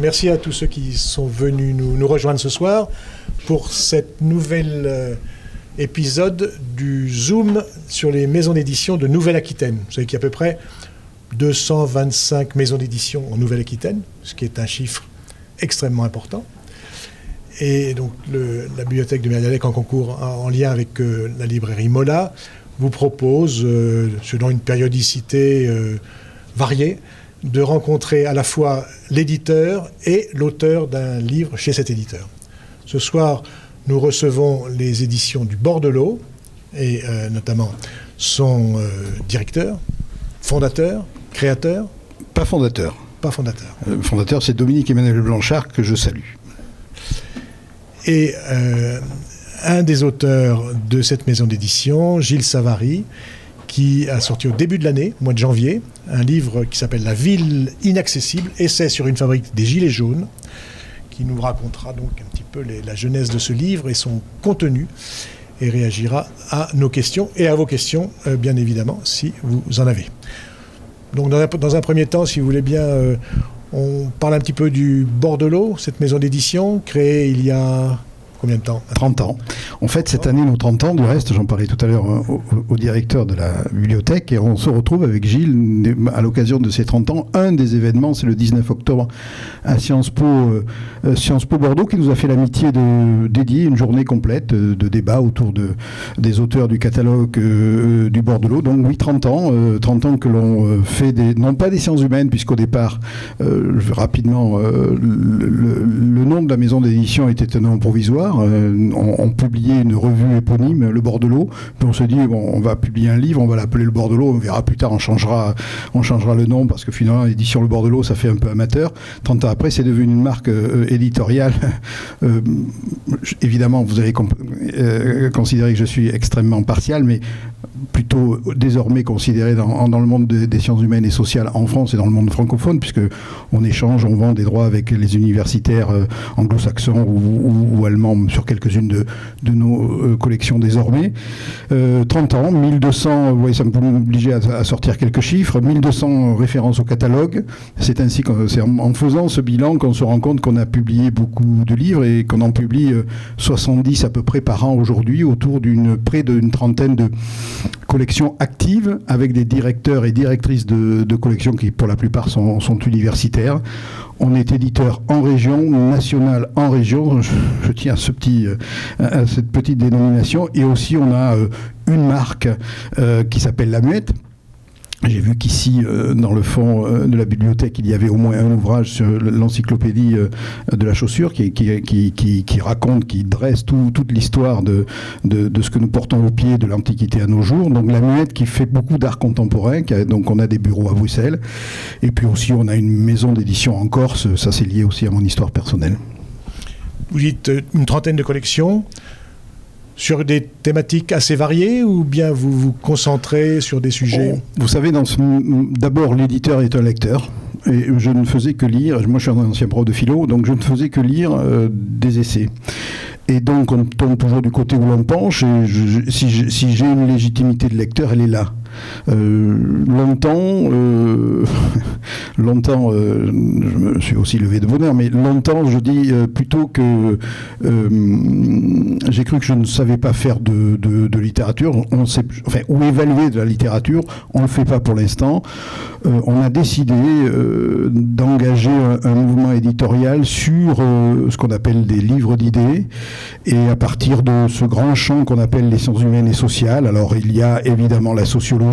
Merci à tous ceux qui sont venus nous rejoindre ce soir pour cette nouvelle épisode du Zoom sur les maisons d'édition de Nouvelle-Aquitaine. Vous savez qu'il y a à peu près 225 maisons d'édition en Nouvelle-Aquitaine, ce qui est un chiffre extrêmement important. Et donc la bibliothèque de Mériadec, en concours en lien avec la librairie Mola, vous propose, selon une périodicité variée, de rencontrer à la fois l'éditeur et l'auteur d'un livre chez cet éditeur. Ce soir, nous recevons les éditions du Bordelot, et notamment son directeur, fondateur, créateur. Pas fondateur. Pas fondateur. Fondateur, c'est Dominique Emmanuel Blanchard, que je salue. Et un des auteurs de cette maison d'édition, Gilles Savary, qui a sorti au début de l'année, au mois de janvier, un livre qui s'appelle « La ville inaccessible, essai sur une fabrique des gilets jaunes », qui nous racontera donc un petit peu la genèse de ce livre et son contenu, et réagira à nos questions et à vos questions, bien évidemment, si vous en avez. Donc dans un premier temps, si vous voulez bien, on parle un petit peu du Bordelot, cette maison d'édition, créée il y a combien de temps ? 30 ans. On fête cette année nos 30 ans, du reste, j'en parlais tout à l'heure au directeur de la bibliothèque, et on se retrouve avec Gilles à l'occasion de ces 30 ans. Un des événements, c'est le 19 octobre à Sciences Po Bordeaux, qui nous a fait l'amitié de dédier une journée complète de débat autour des auteurs du catalogue du Bordelot. Donc oui, 30 ans que l'on fait non pas des sciences humaines, puisqu'au départ, rapidement, le nom de la maison d'édition était un nom provisoire. On publiait une revue éponyme, le Bordelot, puis on se dit bon, on va publier un livre, on va l'appeler le Bordelot, on verra plus tard, on changera le nom, parce que finalement l'édition le Bordelot, ça fait un peu amateur. 30 ans après, c'est devenu une marque éditoriale. Évidemment, vous allez considérer que je suis extrêmement partial, mais plutôt désormais considéré dans le monde des sciences humaines et sociales en France et dans le monde francophone, puisque on échange, on vend des droits avec les universitaires anglo-saxons ou allemands sur quelques-unes de nos collections désormais. 30 ans, 1200, vous voyez, ça m'obligeait à sortir quelques chiffres, 1200 références au catalogue. C'est ainsi c'est en faisant ce bilan qu'on se rend compte qu'on a publié beaucoup de livres et qu'on en publie 70 à peu près par an aujourd'hui, autour près d'une trentaine de collections actives avec des directeurs et directrices de collections qui pour la plupart sont universitaires. On est éditeur en région, national en région, je tiens à cette petite dénomination, et aussi on a une marque qui s'appelle La Muette. J'ai vu qu'ici, dans le fond de la bibliothèque, il y avait au moins un ouvrage sur l'encyclopédie de la chaussure qui raconte, qui dresse toute l'histoire de ce que nous portons au pied de l'Antiquité à nos jours. Donc la Muette qui fait beaucoup d'art contemporain, donc on a des bureaux à Bruxelles. Et puis aussi on a une maison d'édition en Corse, ça c'est lié aussi à mon histoire personnelle. Vous dites une trentaine de collections sur des thématiques assez variées, ou bien vous vous concentrez sur des sujets ? Vous savez, d'abord, l'éditeur est un lecteur. Et je ne faisais que lire, moi je suis un ancien prof de philo, donc je ne faisais que lire des essais. Et donc on tombe toujours du côté où l'on penche, et si j'ai une légitimité de lecteur, elle est là. Longtemps, je me suis aussi levé de bonne heure, mais longtemps, je dis plutôt que j'ai cru que je ne savais pas faire de littérature, ou évaluer de la littérature, on ne le fait pas pour l'instant. On a décidé d'engager un mouvement éditorial sur ce qu'on appelle des livres d'idées, et à partir de ce grand champ qu'on appelle les sciences humaines et sociales. Alors il y a évidemment la sociologie,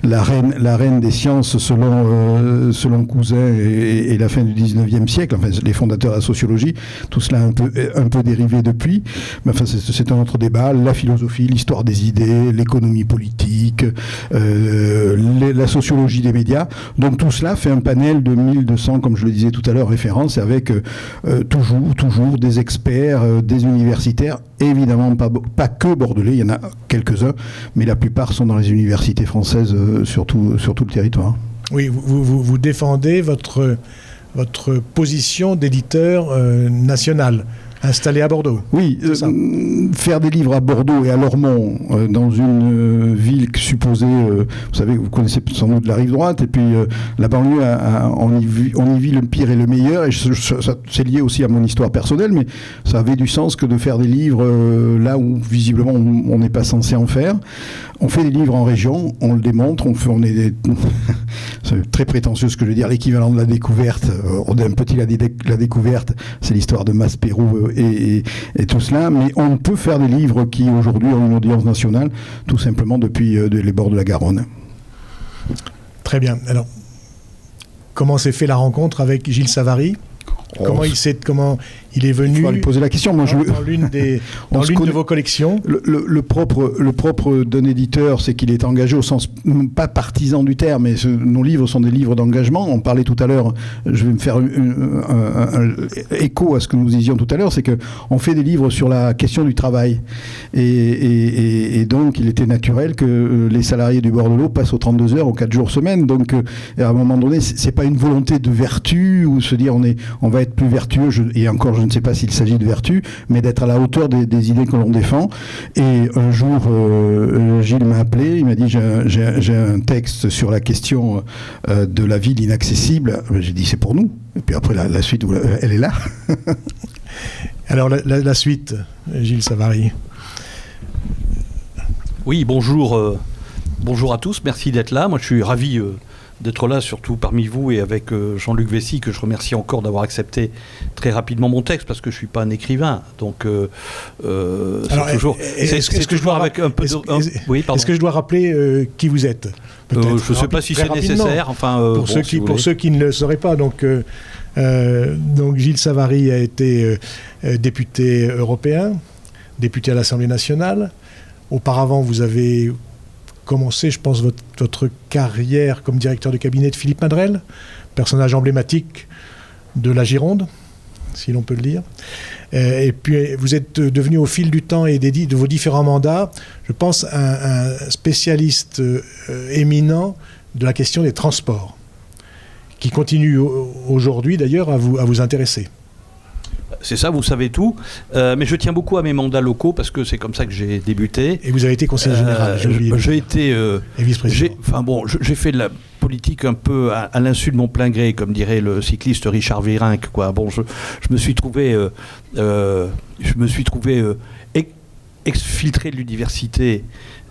la reine des sciences selon Cousin et la fin du 19e siècle, enfin les fondateurs de la sociologie, tout cela un peu dérivé depuis, mais enfin c'est un autre débat, la philosophie, l'histoire des idées, l'économie politique, la sociologie des médias. Donc tout cela fait un panel de 1200, comme je le disais tout à l'heure, références, avec toujours des experts, des universitaires, évidemment pas que bordelais, il y en a quelques-uns, mais la plupart sont dans les universités françaises sur tout le territoire. Oui, vous défendez votre position d'éditeur national. Installé à Bordeaux. Oui, faire des livres à Bordeaux et à Lormont, dans une ville supposée, vous savez, vous connaissez sans doute la rive droite, et puis la banlieue, on y vit le pire et le meilleur, et c'est lié aussi à mon histoire personnelle, mais ça avait du sens que de faire des livres là où visiblement on n'est pas censé en faire. On fait des livres en région, on le démontre, c'est très prétentieux ce que je veux dire, l'équivalent de la découverte, on est un petit la découverte, c'est l'histoire de Maspero et tout cela, mais on peut faire des livres qui aujourd'hui ont une audience nationale, tout simplement depuis les bords de la Garonne. Très bien. Alors, comment s'est fait la rencontre avec Gilles Savary ? Comment il est venu? Il faut lui poser la question. Moi, dans l'une de vos collections. Le propre d'un éditeur, c'est qu'il est engagé au sens pas partisan du terme, mais nos livres sont des livres d'engagement. On parlait tout à l'heure, je vais me faire un écho à ce que nous disions tout à l'heure, c'est qu'on fait des livres sur la question du travail. Et donc, il était naturel que les salariés du bord de l'eau passent aux 32 heures, aux 4 jours semaine. Donc, à un moment donné, c'est pas une volonté de vertu ou se dire on va être plus vertueux, et encore je ne sais pas s'il s'agit de vertu, mais d'être à la hauteur des idées que l'on défend. Et un jour, Gilles m'a appelé, il m'a dit j'ai un texte sur la question de la ville inaccessible. J'ai dit c'est pour nous. Et puis après la suite, elle est là. Alors la suite, Gilles Savary. Oui, bonjour à tous, merci d'être là. Moi je suis ravi d'être là, surtout parmi vous et avec Jean-Luc Vessy, que je remercie encore d'avoir accepté très rapidement mon texte, parce que je ne suis pas un écrivain. Donc, c'est toujours... Est-ce que je dois avec un peu oui, pardon. Est-ce que je dois rappeler qui vous êtes? Je ne sais pas si c'est nécessaire. Enfin, pour ceux qui ne le sauraient pas, donc Gilles Savary a été député européen, député à l'Assemblée nationale. Auparavant, vous avez commencé, je pense, votre carrière comme directeur de cabinet de Philippe Madrelle, personnage emblématique de la Gironde, si l'on peut le dire. Et puis, vous êtes devenu au fil du temps et de vos différents mandats, je pense, un spécialiste éminent de la question des transports, qui continue aujourd'hui, d'ailleurs, à vous intéresser. C'est ça, vous savez tout. Mais je tiens beaucoup à mes mandats locaux parce que c'est comme ça que j'ai débuté. Et vous avez été conseiller général, j'ai oublié. J'ai été... et vice-président. J'ai fait de la politique un peu à l'insu de mon plein gré, comme dirait le cycliste Richard Virenque, quoi. Bon, je me suis trouvé exfiltré de l'université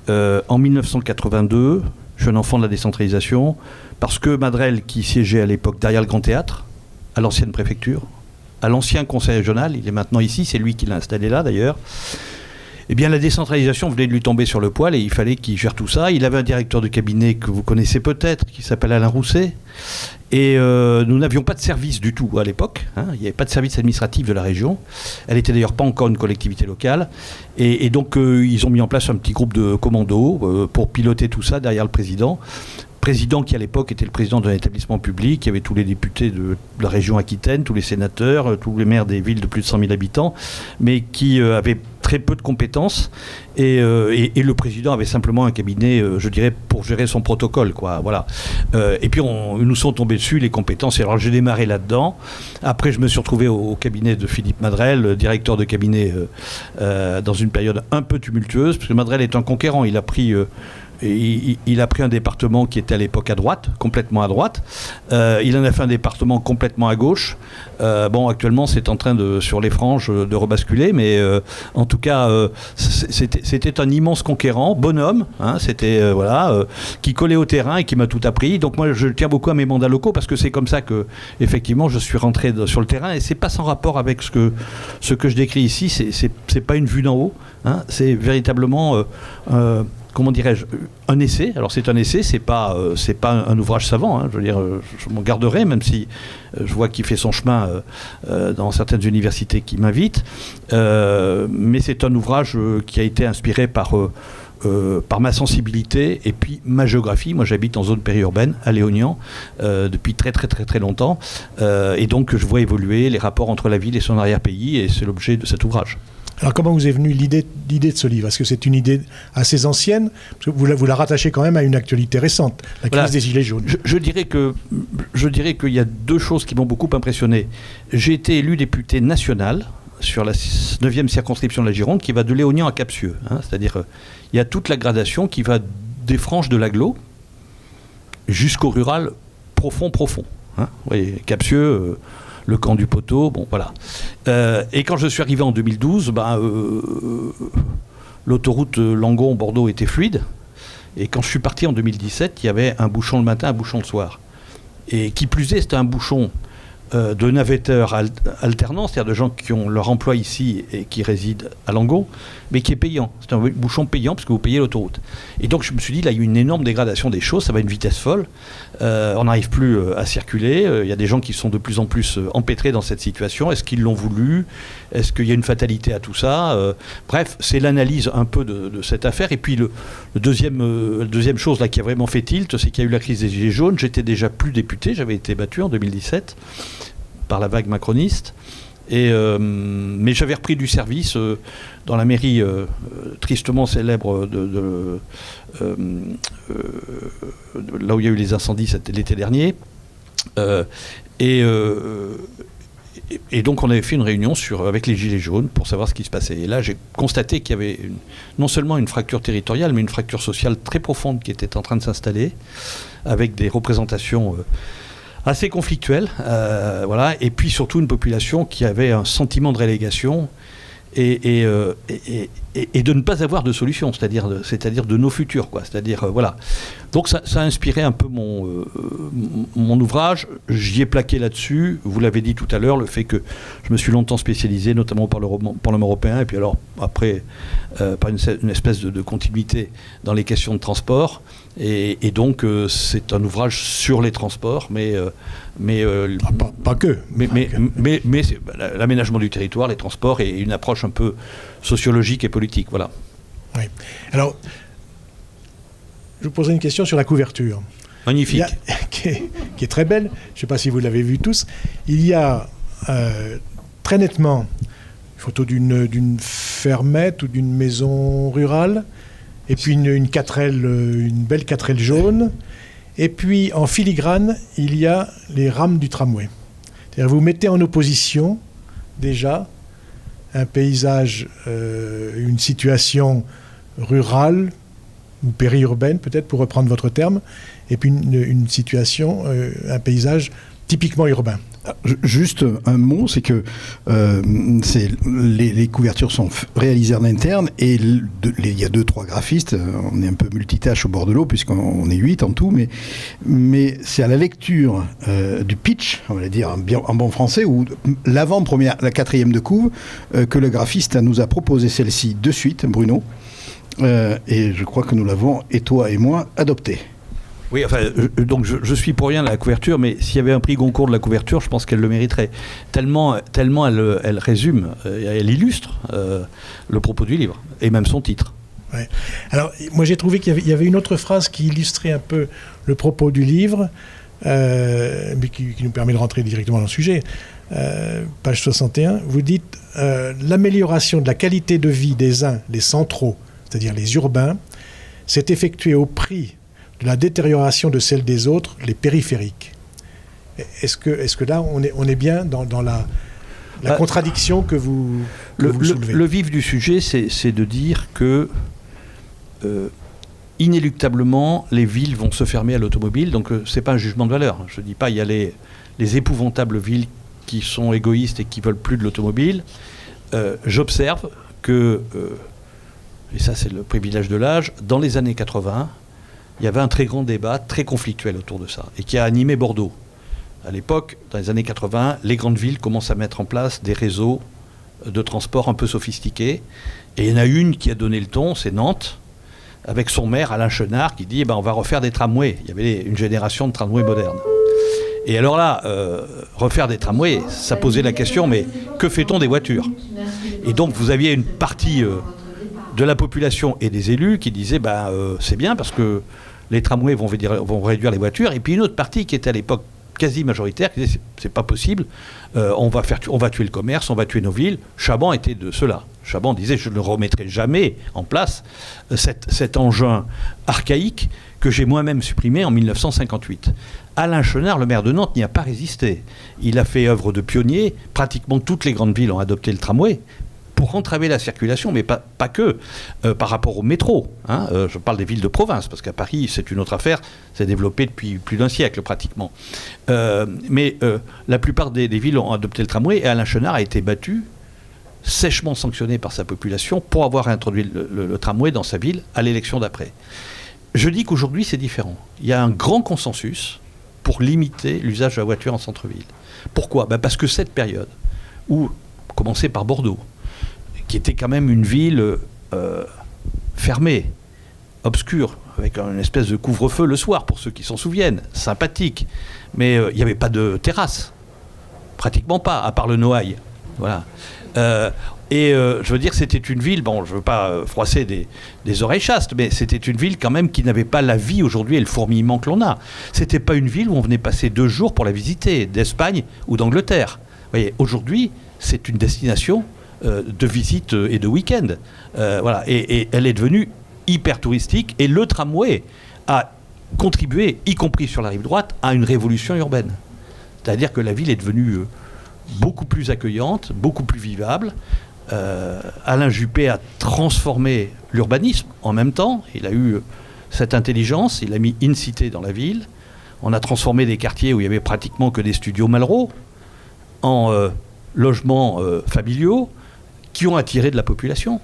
en 1982. Je suis un enfant de la décentralisation parce que Madrelle, qui siégeait à l'époque derrière le Grand Théâtre, à l'ancienne préfecture, à l'ancien conseil régional, il est maintenant ici, c'est lui qui l'a installé là d'ailleurs, eh bien la décentralisation venait de lui tomber sur le poil et il fallait qu'il gère tout ça. Il avait un directeur de cabinet que vous connaissez peut-être, qui s'appelle Alain Rousset, et nous n'avions pas de service du tout à l'époque, hein. Il n'y avait pas de service administratif de la région, elle n'était d'ailleurs pas encore une collectivité locale, et donc ils ont mis en place un petit groupe de commandos pour piloter tout ça derrière le président qui à l'époque était le président d'un établissement public, il y avait tous les députés de la région Aquitaine, tous les sénateurs, tous les maires des villes de plus de 100 000 habitants, mais qui avaient très peu de compétences, et le président avait simplement un cabinet, je dirais, pour gérer son protocole, quoi, voilà. Et puis nous sont tombés dessus les compétences, et alors j'ai démarré là-dedans. Après je me suis retrouvé au cabinet de Philippe Madrelle, directeur de cabinet dans une période un peu tumultueuse, parce que Madrelle est un conquérant, il a pris un département qui était à l'époque à droite, complètement à droite. Il en a fait un département complètement à gauche. Actuellement, c'est en train sur les franges, de rebasculer, mais en tout cas, c'était un immense conquérant, bonhomme, hein, qui collait au terrain et qui m'a tout appris. Donc moi, je tiens beaucoup à mes mandats locaux parce que c'est comme ça que, effectivement, je suis rentré sur le terrain, et c'est pas sans rapport avec ce que je décris ici. C'est pas une vue d'en haut, hein, c'est véritablement comment dirais-je, un essai. Alors c'est un essai, c'est pas un ouvrage savant, hein, je veux dire, je m'en garderai, même si je vois qu'il fait son chemin dans certaines universités qui m'invitent, mais c'est un ouvrage qui a été inspiré par ma sensibilité et puis ma géographie. Moi j'habite en zone périurbaine à Léognan depuis très très très très longtemps, et donc je vois évoluer les rapports entre la ville et son arrière-pays, et c'est l'objet de cet ouvrage. Alors comment vous est venue l'idée de ce livre? Est-ce que c'est une idée assez ancienne? Parce que vous la rattachez quand même à une actualité récente, la crise des Gilets jaunes. Je dirais qu'il y a deux choses qui m'ont beaucoup impressionné. J'ai été élu député national sur la 9e circonscription de la Gironde qui va de Léognan à Capsieux. C'est-à-dire, il y a toute la gradation qui va des franges de l'agglo jusqu'au rural profond. Vous voyez, Capsieux, le camp du Poteau, bon voilà. Et quand je suis arrivé en 2012, l'autoroute Langon-Bordeaux était fluide. Et quand je suis parti en 2017, il y avait un bouchon le matin, un bouchon le soir. Et qui plus est, c'était un bouchon de navetteurs alternants, c'est-à-dire de gens qui ont leur emploi ici et qui résident à Langon, mais qui est payant. C'est un bouchon payant parce que vous payez l'autoroute. Et donc je me suis dit, là, il y a une énorme dégradation des choses, ça va à une vitesse folle. On n'arrive plus à circuler. Il y a des gens qui sont de plus en plus empêtrés dans cette situation. Est-ce qu'ils l'ont voulu? Est-ce qu'il y a une fatalité à tout ça? Bref, c'est l'analyse un peu de cette affaire. Et puis la deuxième chose là, qui a vraiment fait tilt, c'est qu'il y a eu la crise des Gilets jaunes. J'étais déjà plus député, j'avais été battu en 2017 par la vague macroniste. Mais j'avais repris du service dans la mairie tristement célèbre là où il y a eu les incendies l'été dernier. Et donc on avait fait une réunion avec les Gilets jaunes pour savoir ce qui se passait. Et là j'ai constaté qu'il y avait non seulement une fracture territoriale, mais une fracture sociale très profonde qui était en train de s'installer, avec des représentations assez conflictuelles, voilà. Et puis surtout une population qui avait un sentiment de relégation et de ne pas avoir de solution, c'est-à-dire de nos futurs, quoi. C'est-à-dire voilà. Donc ça a inspiré un peu mon ouvrage. J'y ai plaqué là-dessus. Vous l'avez dit tout à l'heure, le fait que je me suis longtemps spécialisé, notamment par le Parlement européen, et puis alors après par une espèce de continuité dans les questions de transport. Et donc c'est un ouvrage sur les transports, mais pas que. Mais c'est l'aménagement du territoire, les transports et une approche un peu sociologique et politique, voilà. Oui. Alors, je vous poserai une question sur la couverture. Magnifique. Qui est très belle. Je ne sais pas si vous l'avez vue tous. Il y a très nettement une photo d'une fermette ou d'une maison rurale, et puis une belle 4L jaune. Et puis, en filigrane, il y a les rames du tramway. C'est-à-dire, vous mettez en opposition, déjà, un paysage, une situation rurale, ou périurbaine, peut-être, pour reprendre votre terme, et puis une situation, un paysage typiquement urbain. Juste un mot, c'est que les couvertures sont réalisées en interne et il y a 2-3 graphistes, on est un peu multitâche au bord de l'eau puisqu'on est 8 en tout, mais c'est à la lecture du pitch, on va dire en bon français, ou la 4e de couve, que le graphiste nous a proposé celle-ci de suite, Bruno, et je crois que nous l'avons, et toi et moi, adoptée. Oui, enfin, donc je suis pour rien à la couverture, mais s'il y avait un prix Goncourt de la couverture, je pense qu'elle le mériterait. Tellement elle résume, elle illustre le propos du livre, et même son titre. Ouais. Alors, moi j'ai trouvé qu'il y avait une autre phrase qui illustrait un peu le propos du livre, mais qui nous permet de rentrer directement dans le sujet. Page 61, vous dites « L'amélioration de la qualité de vie des uns, les centraux, c'est-à-dire les urbains, s'est effectuée au prix de la détérioration de celle des autres, les périphériques. » Est-ce que là, on est bien dans la contradiction que vous soulevez? Le vif du sujet, c'est de dire que inéluctablement, les villes vont se fermer à l'automobile. Donc, c'est pas un jugement de valeur. Je ne dis pas il y a les épouvantables villes qui sont égoïstes et qui veulent plus de l'automobile. J'observe que, et ça c'est le privilège de l'âge, dans les années 80, il y avait un très grand débat, très conflictuel autour de ça, et qui a animé Bordeaux. À l'époque, dans les années 80, les grandes villes commencent à mettre en place des réseaux de transport un peu sophistiqués. Et il y en a une qui a donné le ton, c'est Nantes, avec son maire Alain Chenard, qui dit on va refaire des tramways. Il y avait une génération de tramways modernes. Et alors là, refaire des tramways, ça posait la question, mais que fait-on des voitures? Et donc vous aviez une partie de la population et des élus qui disaient c'est bien parce que les tramways vont réduire les voitures, et puis une autre partie qui était à l'époque quasi majoritaire qui disait c'est pas possible, on va tuer le commerce, on va tuer nos villes. Chaban était de cela. Chaban disait je ne remettrai jamais en place cet engin archaïque que j'ai moi-même supprimé en 1958. Alain Chenard, le maire de Nantes, n'y a pas résisté. Il a fait œuvre de pionnier. Pratiquement toutes les grandes villes ont adopté le tramway pour entraver la circulation, mais pas que, par rapport au métro. Je parle des villes de province, parce qu'à Paris, c'est une autre affaire, c'est développé depuis plus d'un siècle, pratiquement. Mais la plupart des villes ont adopté le tramway, et Alain Chenard a été battu, sèchement sanctionné par sa population, pour avoir introduit le tramway dans sa ville à l'élection d'après. Je dis qu'aujourd'hui, c'est différent. Il y a un grand consensus pour limiter l'usage de la voiture en centre-ville. Pourquoi ? Parce que cette période, où, commencer par Bordeaux, qui était quand même une ville fermée, obscure, avec une espèce de couvre-feu le soir, pour ceux qui s'en souviennent, sympathique. Mais il n'y avait pas de terrasse. Pratiquement pas, à part le Noailles. Voilà. Je veux dire, c'était une ville, bon, je ne veux pas froisser des oreilles chastes, mais c'était une ville quand même qui n'avait pas la vie aujourd'hui et le fourmillement que l'on a. C'était pas une ville où on venait passer 2 jours pour la visiter, d'Espagne ou d'Angleterre. Vous voyez, aujourd'hui, c'est une destination de visite et de week-end. Voilà. Et elle est devenue hyper touristique, et le tramway a contribué, y compris sur la rive droite, à une révolution urbaine. C'est-à-dire que la ville est devenue beaucoup plus accueillante, beaucoup plus vivable. Alain Juppé a transformé l'urbanisme en même temps. Il a eu cette intelligence, il a mis in-cité dans la ville. On a transformé des quartiers où il n'y avait pratiquement que des studios Malraux en logements familiaux qui ont attiré de la population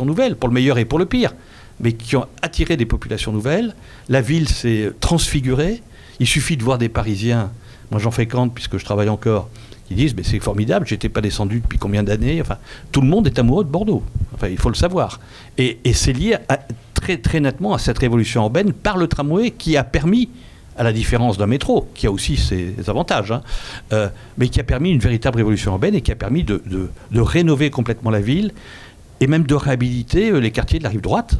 nouvelle, pour le meilleur et pour le pire, mais qui ont attiré des populations nouvelles. La ville s'est transfigurée. Il suffit de voir des Parisiens, moi j'en fréquente puisque je travaille encore, qui disent mais c'est formidable, j'étais pas descendu depuis combien d'années. Enfin, tout le monde est amoureux de Bordeaux. Enfin, il faut le savoir. Et c'est lié très très nettement à cette révolution urbaine par le tramway, qui a permis, à la différence d'un métro, qui a aussi ses avantages, mais qui a permis une véritable révolution urbaine, et qui a permis de rénover complètement la ville, et même de réhabiliter les quartiers de la rive droite.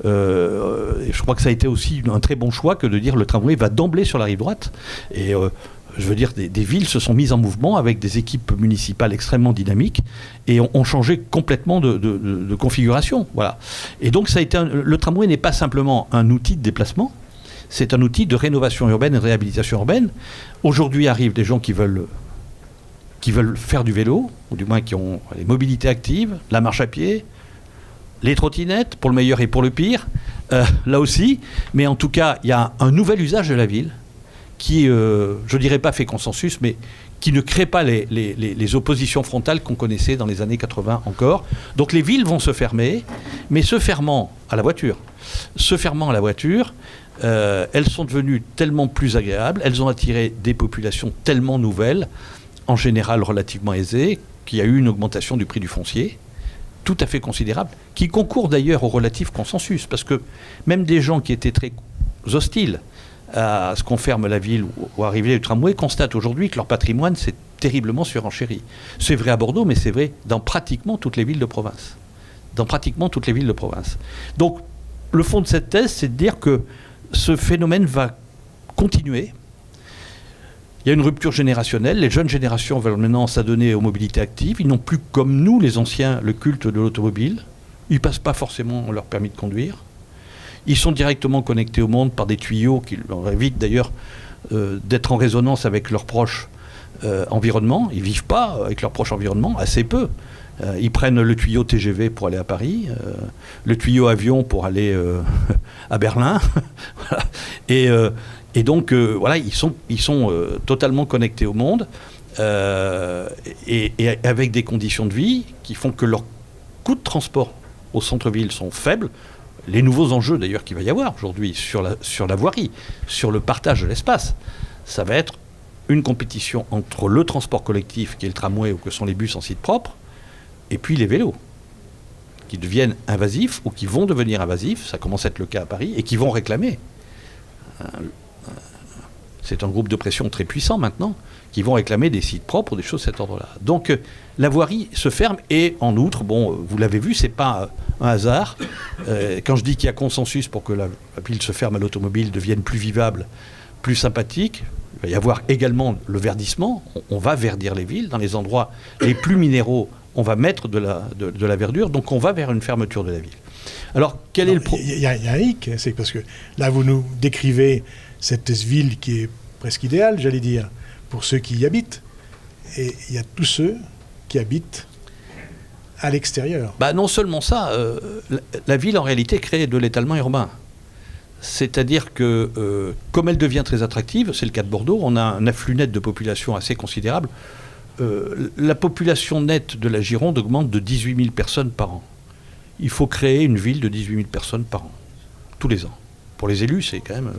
Et je crois que ça a été aussi un très bon choix que de dire le tramway va d'emblée sur la rive droite. Et je veux dire, des villes se sont mises en mouvement avec des équipes municipales extrêmement dynamiques et ont changé complètement de configuration. Voilà. Et donc ça a été le tramway n'est pas simplement un outil de déplacement, c'est un outil de rénovation urbaine et de réhabilitation urbaine. Aujourd'hui arrivent des gens qui veulent faire du vélo, ou du moins qui ont les mobilités actives, la marche à pied, les trottinettes, pour le meilleur et pour le pire, là aussi. Mais en tout cas, il y a un nouvel usage de la ville qui, je ne dirais pas fait consensus, mais qui ne crée pas les oppositions frontales qu'on connaissait dans les années 80 encore. Donc les villes vont se fermer, mais se fermant à la voiture, elles sont devenues tellement plus agréables, elles ont attiré des populations tellement nouvelles, en général relativement aisées, qu'il y a eu une augmentation du prix du foncier, tout à fait considérable, qui concourt d'ailleurs au relatif consensus, parce que même des gens qui étaient très hostiles à ce qu'on ferme la ville ou à arriver du tramway constatent aujourd'hui que leur patrimoine s'est terriblement surenchéri. C'est vrai à Bordeaux, mais c'est vrai dans pratiquement toutes les villes de province. Donc, le fond de cette thèse, c'est de dire que ce phénomène va continuer. Il y a une rupture générationnelle. Les jeunes générations veulent maintenant s'adonner aux mobilités actives. Ils n'ont plus, comme nous, les anciens, le culte de l'automobile. Ils ne passent pas forcément leur permis de conduire. Ils sont directement connectés au monde par des tuyaux qui leur évitent d'ailleurs d'être en résonance avec leurs proches environnements. Ils ne vivent pas avec leur proche environnement, assez peu. Ils prennent le tuyau TGV pour aller à Paris, le tuyau avion pour aller à Berlin. Voilà. Et donc, voilà, ils sont totalement connectés au monde et avec des conditions de vie qui font que leurs coûts de transport au centre-ville sont faibles. Les nouveaux enjeux, d'ailleurs, qu'il va y avoir aujourd'hui sur la voirie, sur le partage de l'espace, ça va être une compétition entre le transport collectif, qui est le tramway ou que sont les bus en site propre, et puis les vélos, qui deviennent invasifs ou qui vont devenir invasifs, ça commence à être le cas à Paris, et qui vont réclamer. C'est un groupe de pression très puissant maintenant, qui vont réclamer des sites propres ou des choses de cet ordre-là. Donc la voirie se ferme, et en outre, bon, vous l'avez vu, c'est pas un hasard. Quand je dis qu'il y a consensus pour que la ville se ferme à l'automobile, devienne plus vivable, plus sympathique, il va y avoir également le verdissement. On va verdir les villes dans les endroits les plus minéraux on va mettre de la verdure, donc on va vers une fermeture de la ville. Alors, quel est le problème ? Il y a un hic, c'est parce que là, vous nous décrivez cette ville qui est presque idéale, j'allais dire, pour ceux qui y habitent. Et il y a tous ceux qui habitent à l'extérieur. Non seulement ça, la ville, en réalité, crée de l'étalement urbain. C'est-à-dire que, comme elle devient très attractive, c'est le cas de Bordeaux, on a un afflux net de population assez considérable. La population nette de la Gironde augmente de 18 000 personnes par an. Il faut créer une ville de 18 000 personnes par an, tous les ans. Pour les élus, c'est quand même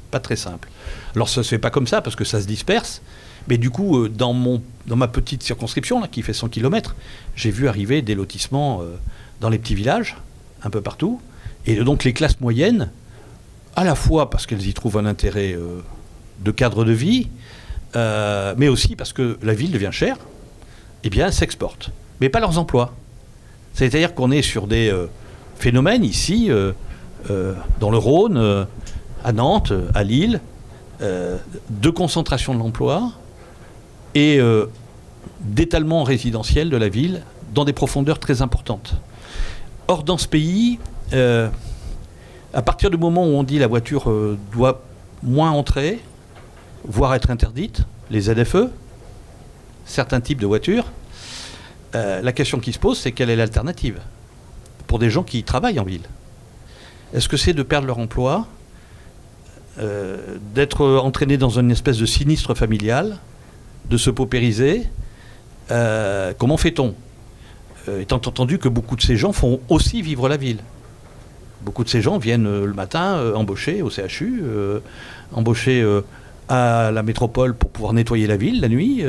pas très simple. Alors ça ne se fait pas comme ça, parce que ça se disperse, mais du coup, dans ma petite circonscription, là, qui fait 100 km, j'ai vu arriver des lotissements dans les petits villages, un peu partout, et donc les classes moyennes, à la fois parce qu'elles y trouvent un intérêt de cadre de vie, mais aussi parce que la ville devient chère, eh bien, s'exportent. Mais pas leurs emplois. C'est-à-dire qu'on est sur des phénomènes ici, dans le Rhône, à Nantes, à Lille, de concentration de l'emploi et d'étalement résidentiel de la ville dans des profondeurs très importantes. Or, dans ce pays, à partir du moment où on dit la voiture doit moins entrer, voire être interdite, les ZFE, certains types de voitures, la question qui se pose, c'est quelle est l'alternative pour des gens qui travaillent en ville ? Est-ce que c'est de perdre leur emploi, d'être entraîné dans une espèce de sinistre familial, de se paupériser ? Comment fait-on ? Étant entendu que beaucoup de ces gens font aussi vivre la ville. Beaucoup de ces gens viennent le matin embauchés au CHU, embauchés à la métropole pour pouvoir nettoyer la ville la nuit.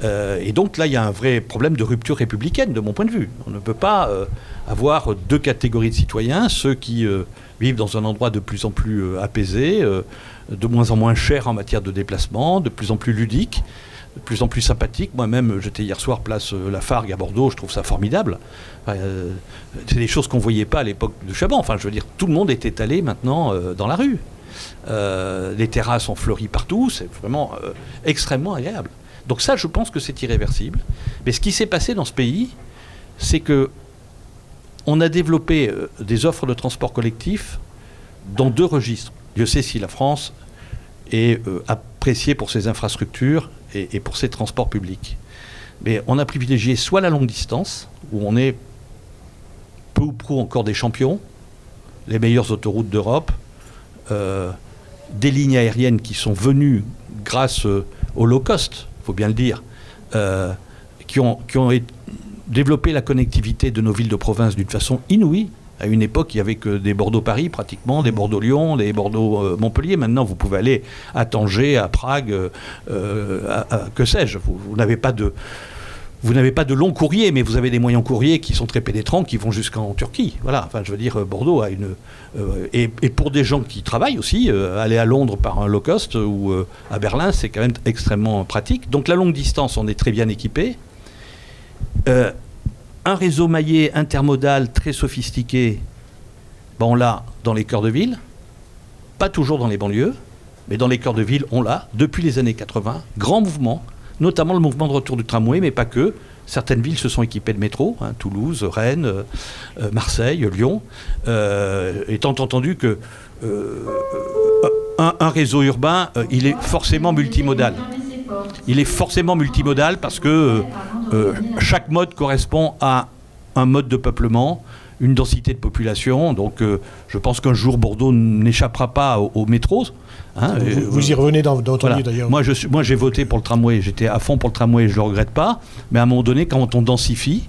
Et donc là, il y a un vrai problème de rupture républicaine, de mon point de vue. On ne peut pas avoir deux catégories de citoyens, ceux qui vivent dans un endroit de plus en plus apaisé, de moins en moins cher en matière de déplacement, de plus en plus ludique, de plus en plus sympathique. Moi-même, j'étais hier soir place Lafargue à Bordeaux, je trouve ça formidable. C'est des choses qu'on ne voyait pas à l'époque de Chaban. Enfin, je veux dire, tout le monde est étalé maintenant dans la rue. Les terrasses ont fleuri partout, c'est vraiment extrêmement agréable. Donc ça, je pense que c'est irréversible. Mais ce qui s'est passé dans ce pays, c'est que on a développé des offres de transport collectif dans deux registres. Dieu sait si la France est appréciée pour ses infrastructures et pour ses transports publics. Mais on a privilégié soit la longue distance, où on est peu ou prou encore des champions, les meilleures autoroutes d'Europe, des lignes aériennes qui sont venues grâce au low cost, il faut bien le dire, qui ont développé la connectivité de nos villes de province d'une façon inouïe. À une époque, il n'y avait que des Bordeaux-Paris pratiquement, des Bordeaux-Lyon, des Bordeaux-Montpellier. Maintenant, vous pouvez aller à Tanger, à Prague, que sais-je. Vous n'avez pas de long courrier, mais vous avez des moyens courriers qui sont très pénétrants, qui vont jusqu'en Turquie. Voilà, enfin, je veux dire, Bordeaux a une... et pour des gens qui travaillent aussi, aller à Londres par un low cost ou à Berlin, c'est quand même extrêmement pratique. Donc la longue distance, on est très bien équipé. Un réseau maillé intermodal très sophistiqué, on l'a dans les cœurs de ville, pas toujours dans les banlieues, mais dans les cœurs de ville, on l'a depuis les années 80. Grand mouvement, notamment le mouvement de retour du tramway, mais pas que. Certaines villes se sont équipées de métro, Toulouse, Rennes, Marseille, Lyon, étant entendu que un réseau urbain, il est forcément multimodal. Il est forcément multimodal parce que chaque mode correspond à un mode de peuplement, une densité de population. Donc je pense qu'un jour Bordeaux n'échappera pas au métro. Vous y revenez dans votre voilà. livre d'ailleurs. Moi j'ai voté pour le tramway, j'étais à fond pour le tramway, je ne le regrette pas. Mais à un moment donné, quand on densifie,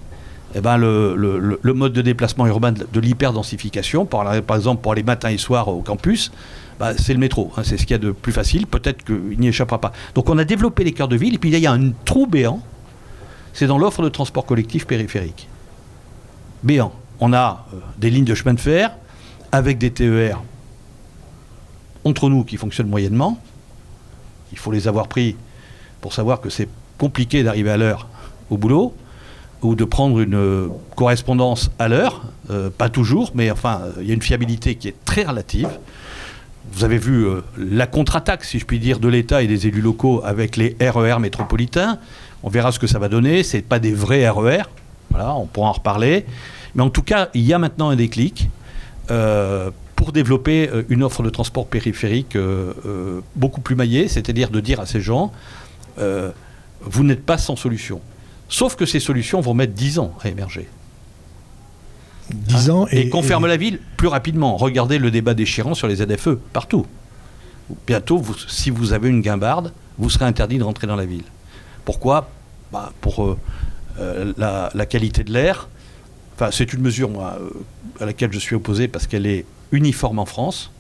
le mode de déplacement urbain de l'hyperdensification, par exemple pour aller matin et soir au campus, c'est le métro, c'est ce qu'il y a de plus facile, peut-être qu'il n'y échappera pas. Donc on a développé les cœurs de ville, et puis il y a un trou béant, c'est dans l'offre de transport collectif périphérique. Béant. On a des lignes de chemin de fer, avec des TER entre nous qui fonctionnent moyennement. Il faut les avoir pris pour savoir que c'est compliqué d'arriver à l'heure au boulot, ou de prendre une correspondance à l'heure, pas toujours, mais enfin, il y a une fiabilité qui est très relative. Vous avez vu la contre-attaque, si je puis dire, de l'État et des élus locaux avec les RER métropolitains, On verra ce que ça va donner. Ce n'est pas des vrais RER. Voilà, on pourra en reparler. Mais en tout cas, il y a maintenant un déclic pour développer une offre de transport périphérique beaucoup plus maillée, c'est-à-dire de dire à ces gens, vous n'êtes pas sans solution. Sauf que ces solutions vont mettre 10 ans à émerger. 10 ans et qu'on ferme la ville plus rapidement. Regardez le débat déchirant sur les ZFE, partout. Bientôt, si vous avez une guimbarde, vous serez interdit de rentrer dans la ville. Pourquoi ? Pour la qualité de l'air. Enfin, c'est une mesure, moi, à laquelle je suis opposé parce qu'elle est uniforme en France.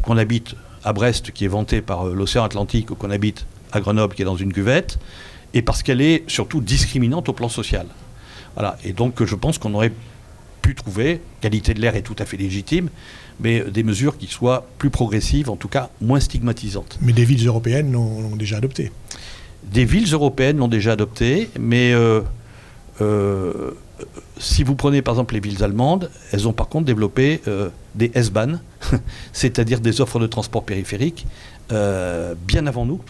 Qu'on habite à Brest, qui est vanté par l'océan Atlantique, ou qu'on habite à Grenoble, qui est dans une cuvette, et parce qu'elle est surtout discriminante au plan social. Voilà. Et donc, je pense qu'on aurait pu trouver, qualité de l'air est tout à fait légitime, mais des mesures qui soient plus progressives, en tout cas moins stigmatisantes. Mais des villes européennes l'ont déjà adopté. Des villes européennes l'ont déjà adopté, mais si vous prenez par exemple les villes allemandes, elles ont par contre développé des S-Bahn, c'est-à-dire des offres de transport périphérique, bien avant nous,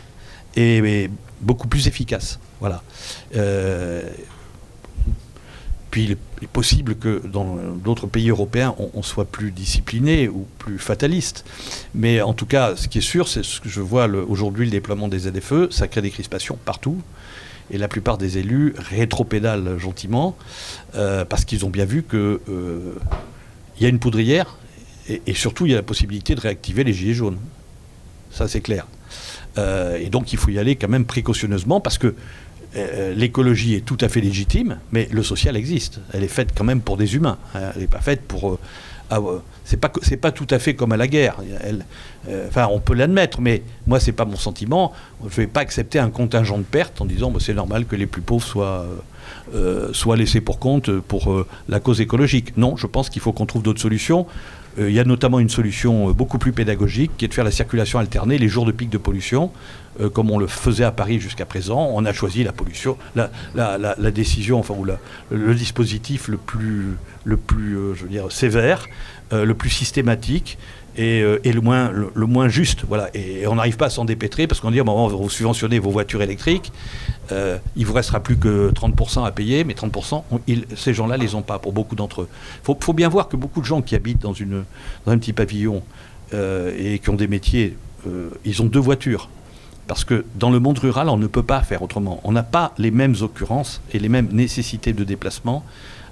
et beaucoup plus efficaces. Voilà. Puis il est possible que dans d'autres pays européens, on soit plus discipliné ou plus fataliste. Mais en tout cas, ce qui est sûr, c'est ce que je vois aujourd'hui, le déploiement des ZFE, ça crée des crispations partout. Et la plupart des élus rétropédalent gentiment parce qu'ils ont bien vu qu'il y a une poudrière et surtout il y a la possibilité de réactiver les gilets jaunes. Ça, c'est clair. Et donc, il faut y aller quand même précautionneusement parce que l'écologie est tout à fait légitime, mais le social existe. Elle est faite quand même pour des humains. Elle n'est pas faite pour... c'est pas tout à fait comme à la guerre. Enfin, on peut l'admettre, mais moi, c'est pas mon sentiment. Je ne vais pas accepter un contingent de pertes en disant c'est normal que les plus pauvres soient laissés pour compte pour la cause écologique. Non, je pense qu'il faut qu'on trouve d'autres solutions. Il y a notamment une solution beaucoup plus pédagogique qui est de faire la circulation alternée les jours de pic de pollution, comme on le faisait à Paris jusqu'à présent. On a choisi la pollution, la décision, enfin, ou le dispositif le plus je veux dire, sévère, le plus systématique et le moins juste. Voilà. Et on n'arrive pas à s'en dépêtrer parce qu'on dit on va vous subventionner vos voitures électriques, il ne vous restera plus que 30% à payer, mais 30%, ces gens-là ne les ont pas pour beaucoup d'entre eux. Il faut bien voir que beaucoup de gens qui habitent dans un petit pavillon et qui ont des métiers, ils ont 2 voitures. Parce que dans le monde rural, on ne peut pas faire autrement. On n'a pas les mêmes occurrences et les mêmes nécessités de déplacement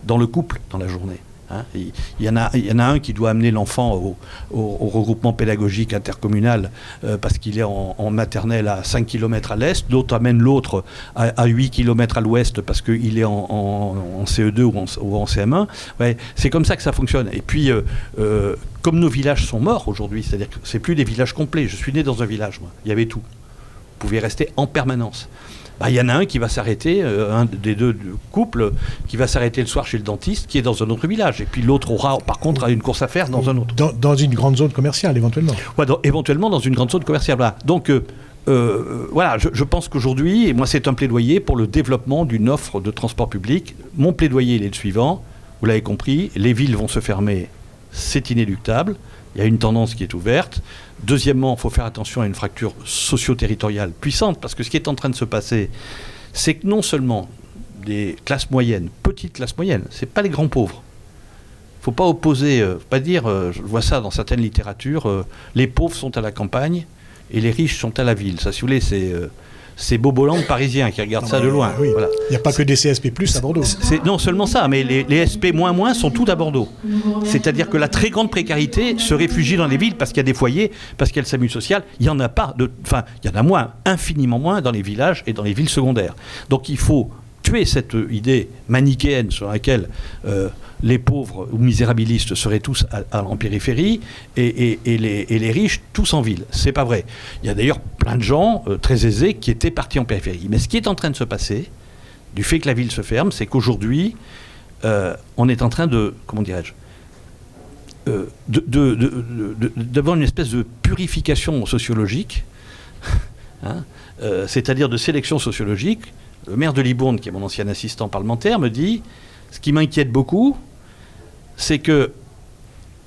dans le couple, dans la journée. Hein. Il y en a un qui doit amener l'enfant au regroupement pédagogique intercommunal parce qu'il est en maternelle à 5 km à l'est, l'autre amène l'autre à 8 km à l'ouest parce qu'il est en CE2 ou en CM1. Ouais, c'est comme ça que ça fonctionne. Et puis, comme nos villages sont morts aujourd'hui, c'est-à-dire que c'est plus des villages complets. Je suis né dans un village, moi. Il y avait tout. Vous pouviez rester en permanence. Il y en a un qui va s'arrêter, un des 2 couples, qui va s'arrêter le soir chez le dentiste, qui est dans un autre village. Et puis l'autre aura, par contre, une course à faire dans un autre. Dans une grande zone commerciale, éventuellement. Ouais, éventuellement dans une grande zone commerciale. Voilà. Donc, voilà, je pense qu'aujourd'hui, et moi c'est un plaidoyer pour le développement d'une offre de transport public. Mon plaidoyer, il est le suivant. Vous l'avez compris, les villes vont se fermer, c'est inéluctable. Il y a une tendance qui est ouverte. Deuxièmement, il faut faire attention à une fracture socio-territoriale puissante, parce que ce qui est en train de se passer, c'est que non seulement des classes moyennes, petites classes moyennes, c'est pas les grands pauvres. Il ne faut pas opposer, pas dire, je vois ça dans certaines littératures, les pauvres sont à la campagne et les riches sont à la ville. Ça, si vous voulez, c'est Boboland parisien qui regarde ça de loin. Oui. Voilà. Il n'y a pas que des CSP+, à Bordeaux. Non seulement ça, mais les SP-, sont tous à Bordeaux. C'est-à-dire que la très grande précarité se réfugie dans les villes parce qu'il y a des foyers, parce qu'il y a le SAMU social. Il y en a pas, il y en a moins, infiniment moins dans les villages et dans les villes secondaires. Donc il faut tuer cette idée manichéenne sur laquelle les pauvres ou misérabilistes seraient tous en périphérie et les riches tous en ville. C'est pas vrai. Il y a d'ailleurs plein de gens très aisés qui étaient partis en périphérie. Mais ce qui est en train de se passer, du fait que la ville se ferme, c'est qu'aujourd'hui, on est en train de, comment dirais-je, d'avoir une espèce de purification sociologique, hein, c'est-à-dire de sélection sociologique. Le maire de Libourne, qui est mon ancien assistant parlementaire, me dit « Ce qui m'inquiète beaucoup, c'est que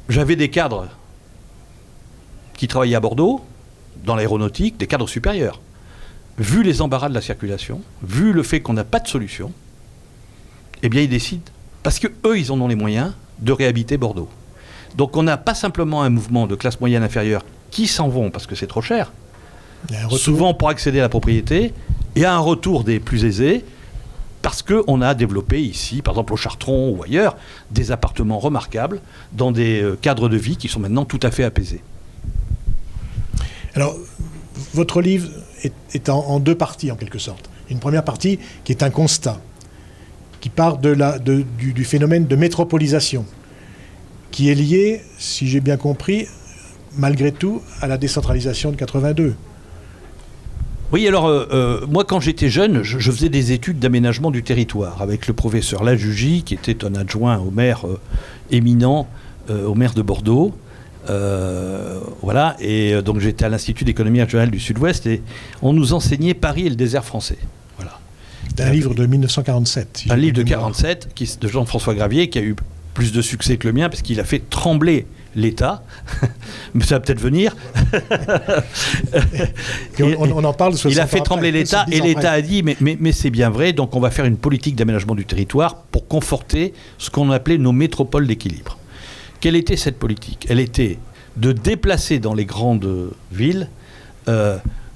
j'avais des cadres qui travaillaient à Bordeaux, dans l'aéronautique, des cadres supérieurs. vu les embarras de la circulation, vu le fait qu'on n'a pas de solution, eh bien ils décident, parce qu'eux ils en ont les moyens, de réhabiter Bordeaux. Donc on n'a pas simplement un mouvement de classe moyenne inférieure qui s'en vont parce que c'est trop cher, souvent pour accéder à la propriété, et un retour des plus aisés, parce qu'on a développé ici, par exemple au Chartron ou ailleurs, des appartements remarquables dans des cadres de vie qui sont maintenant tout à fait apaisés. Alors, votre livre est en deux parties en quelque sorte. Une première partie qui est un constat, qui part du phénomène de métropolisation, qui est lié, si j'ai bien compris, malgré tout, à la décentralisation de 82. Oui, alors, moi, quand j'étais jeune, je faisais des études d'aménagement du territoire avec le professeur Lajugy, qui était un adjoint au maire éminent, au maire de Bordeaux. Voilà, et donc j'étais à l'Institut d'économie régionale du Sud-Ouest, et on nous enseignait Paris et le désert français. Voilà. C'est un livre de 1947. Un livre de 1947, de Jean-François Gravier, qui a eu plus de succès que le mien, parce qu'il a fait trembler l'État, mais ça va peut-être venir. on en parle. Il a fait trembler l'État, et l'État a dit, mais c'est bien vrai, donc on va faire une politique d'aménagement du territoire pour conforter ce qu'on appelait nos métropoles d'équilibre. Quelle était cette politique ? Elle était de déplacer dans les grandes villes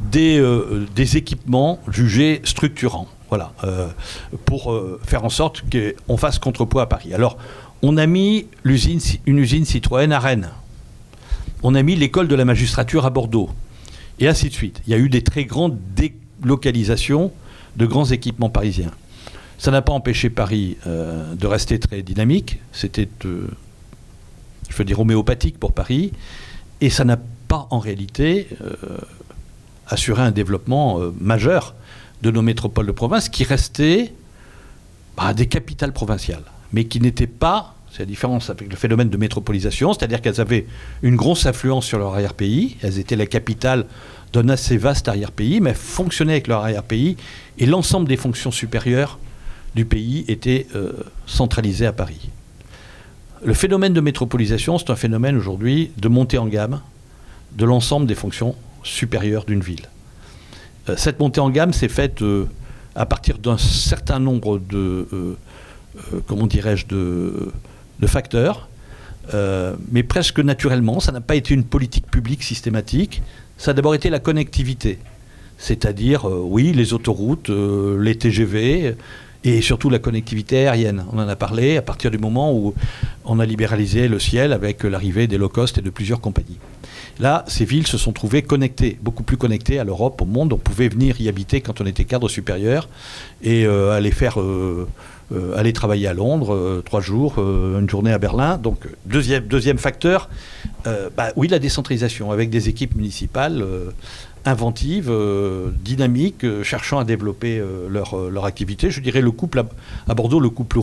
des équipements jugés structurants, voilà, pour faire en sorte qu'on fasse contrepoids à Paris. Alors, on a mis une usine Citroën à Rennes. On a mis l'école de la magistrature à Bordeaux. Et ainsi de suite. Il y a eu des très grandes délocalisations de grands équipements parisiens. Ça n'a pas empêché Paris de rester très dynamique. C'était, je veux dire, homéopathique pour Paris. Et ça n'a pas, en réalité, assuré un développement majeur de nos métropoles de province qui restaient des capitales provinciales, mais qui n'étaient pas, c'est la différence avec le phénomène de métropolisation, c'est-à-dire qu'elles avaient une grosse influence sur leur arrière-pays, elles étaient la capitale d'un assez vaste arrière-pays, mais elles fonctionnaient avec leur arrière-pays, et l'ensemble des fonctions supérieures du pays étaient centralisées à Paris. Le phénomène de métropolisation, c'est un phénomène aujourd'hui de montée en gamme de l'ensemble des fonctions supérieures d'une ville. Cette montée en gamme s'est faite à partir d'un certain nombre de facteurs, mais presque naturellement. Ça n'a pas été une politique publique systématique. Ça a d'abord été la connectivité, c'est-à-dire, oui, les autoroutes, les TGV, et surtout la connectivité aérienne. On en a parlé à partir du moment où on a libéralisé le ciel avec l'arrivée des low-cost et de plusieurs compagnies. Là, ces villes se sont trouvées connectées, beaucoup plus connectées à l'Europe, au monde. On pouvait venir y habiter quand on était cadre supérieur et aller travailler à Londres 3 jours, une journée à Berlin. Donc, deuxième facteur, oui, la décentralisation, avec des équipes municipales inventives, dynamiques, cherchant à développer leur activité. Je dirais le couple à Bordeaux, le couple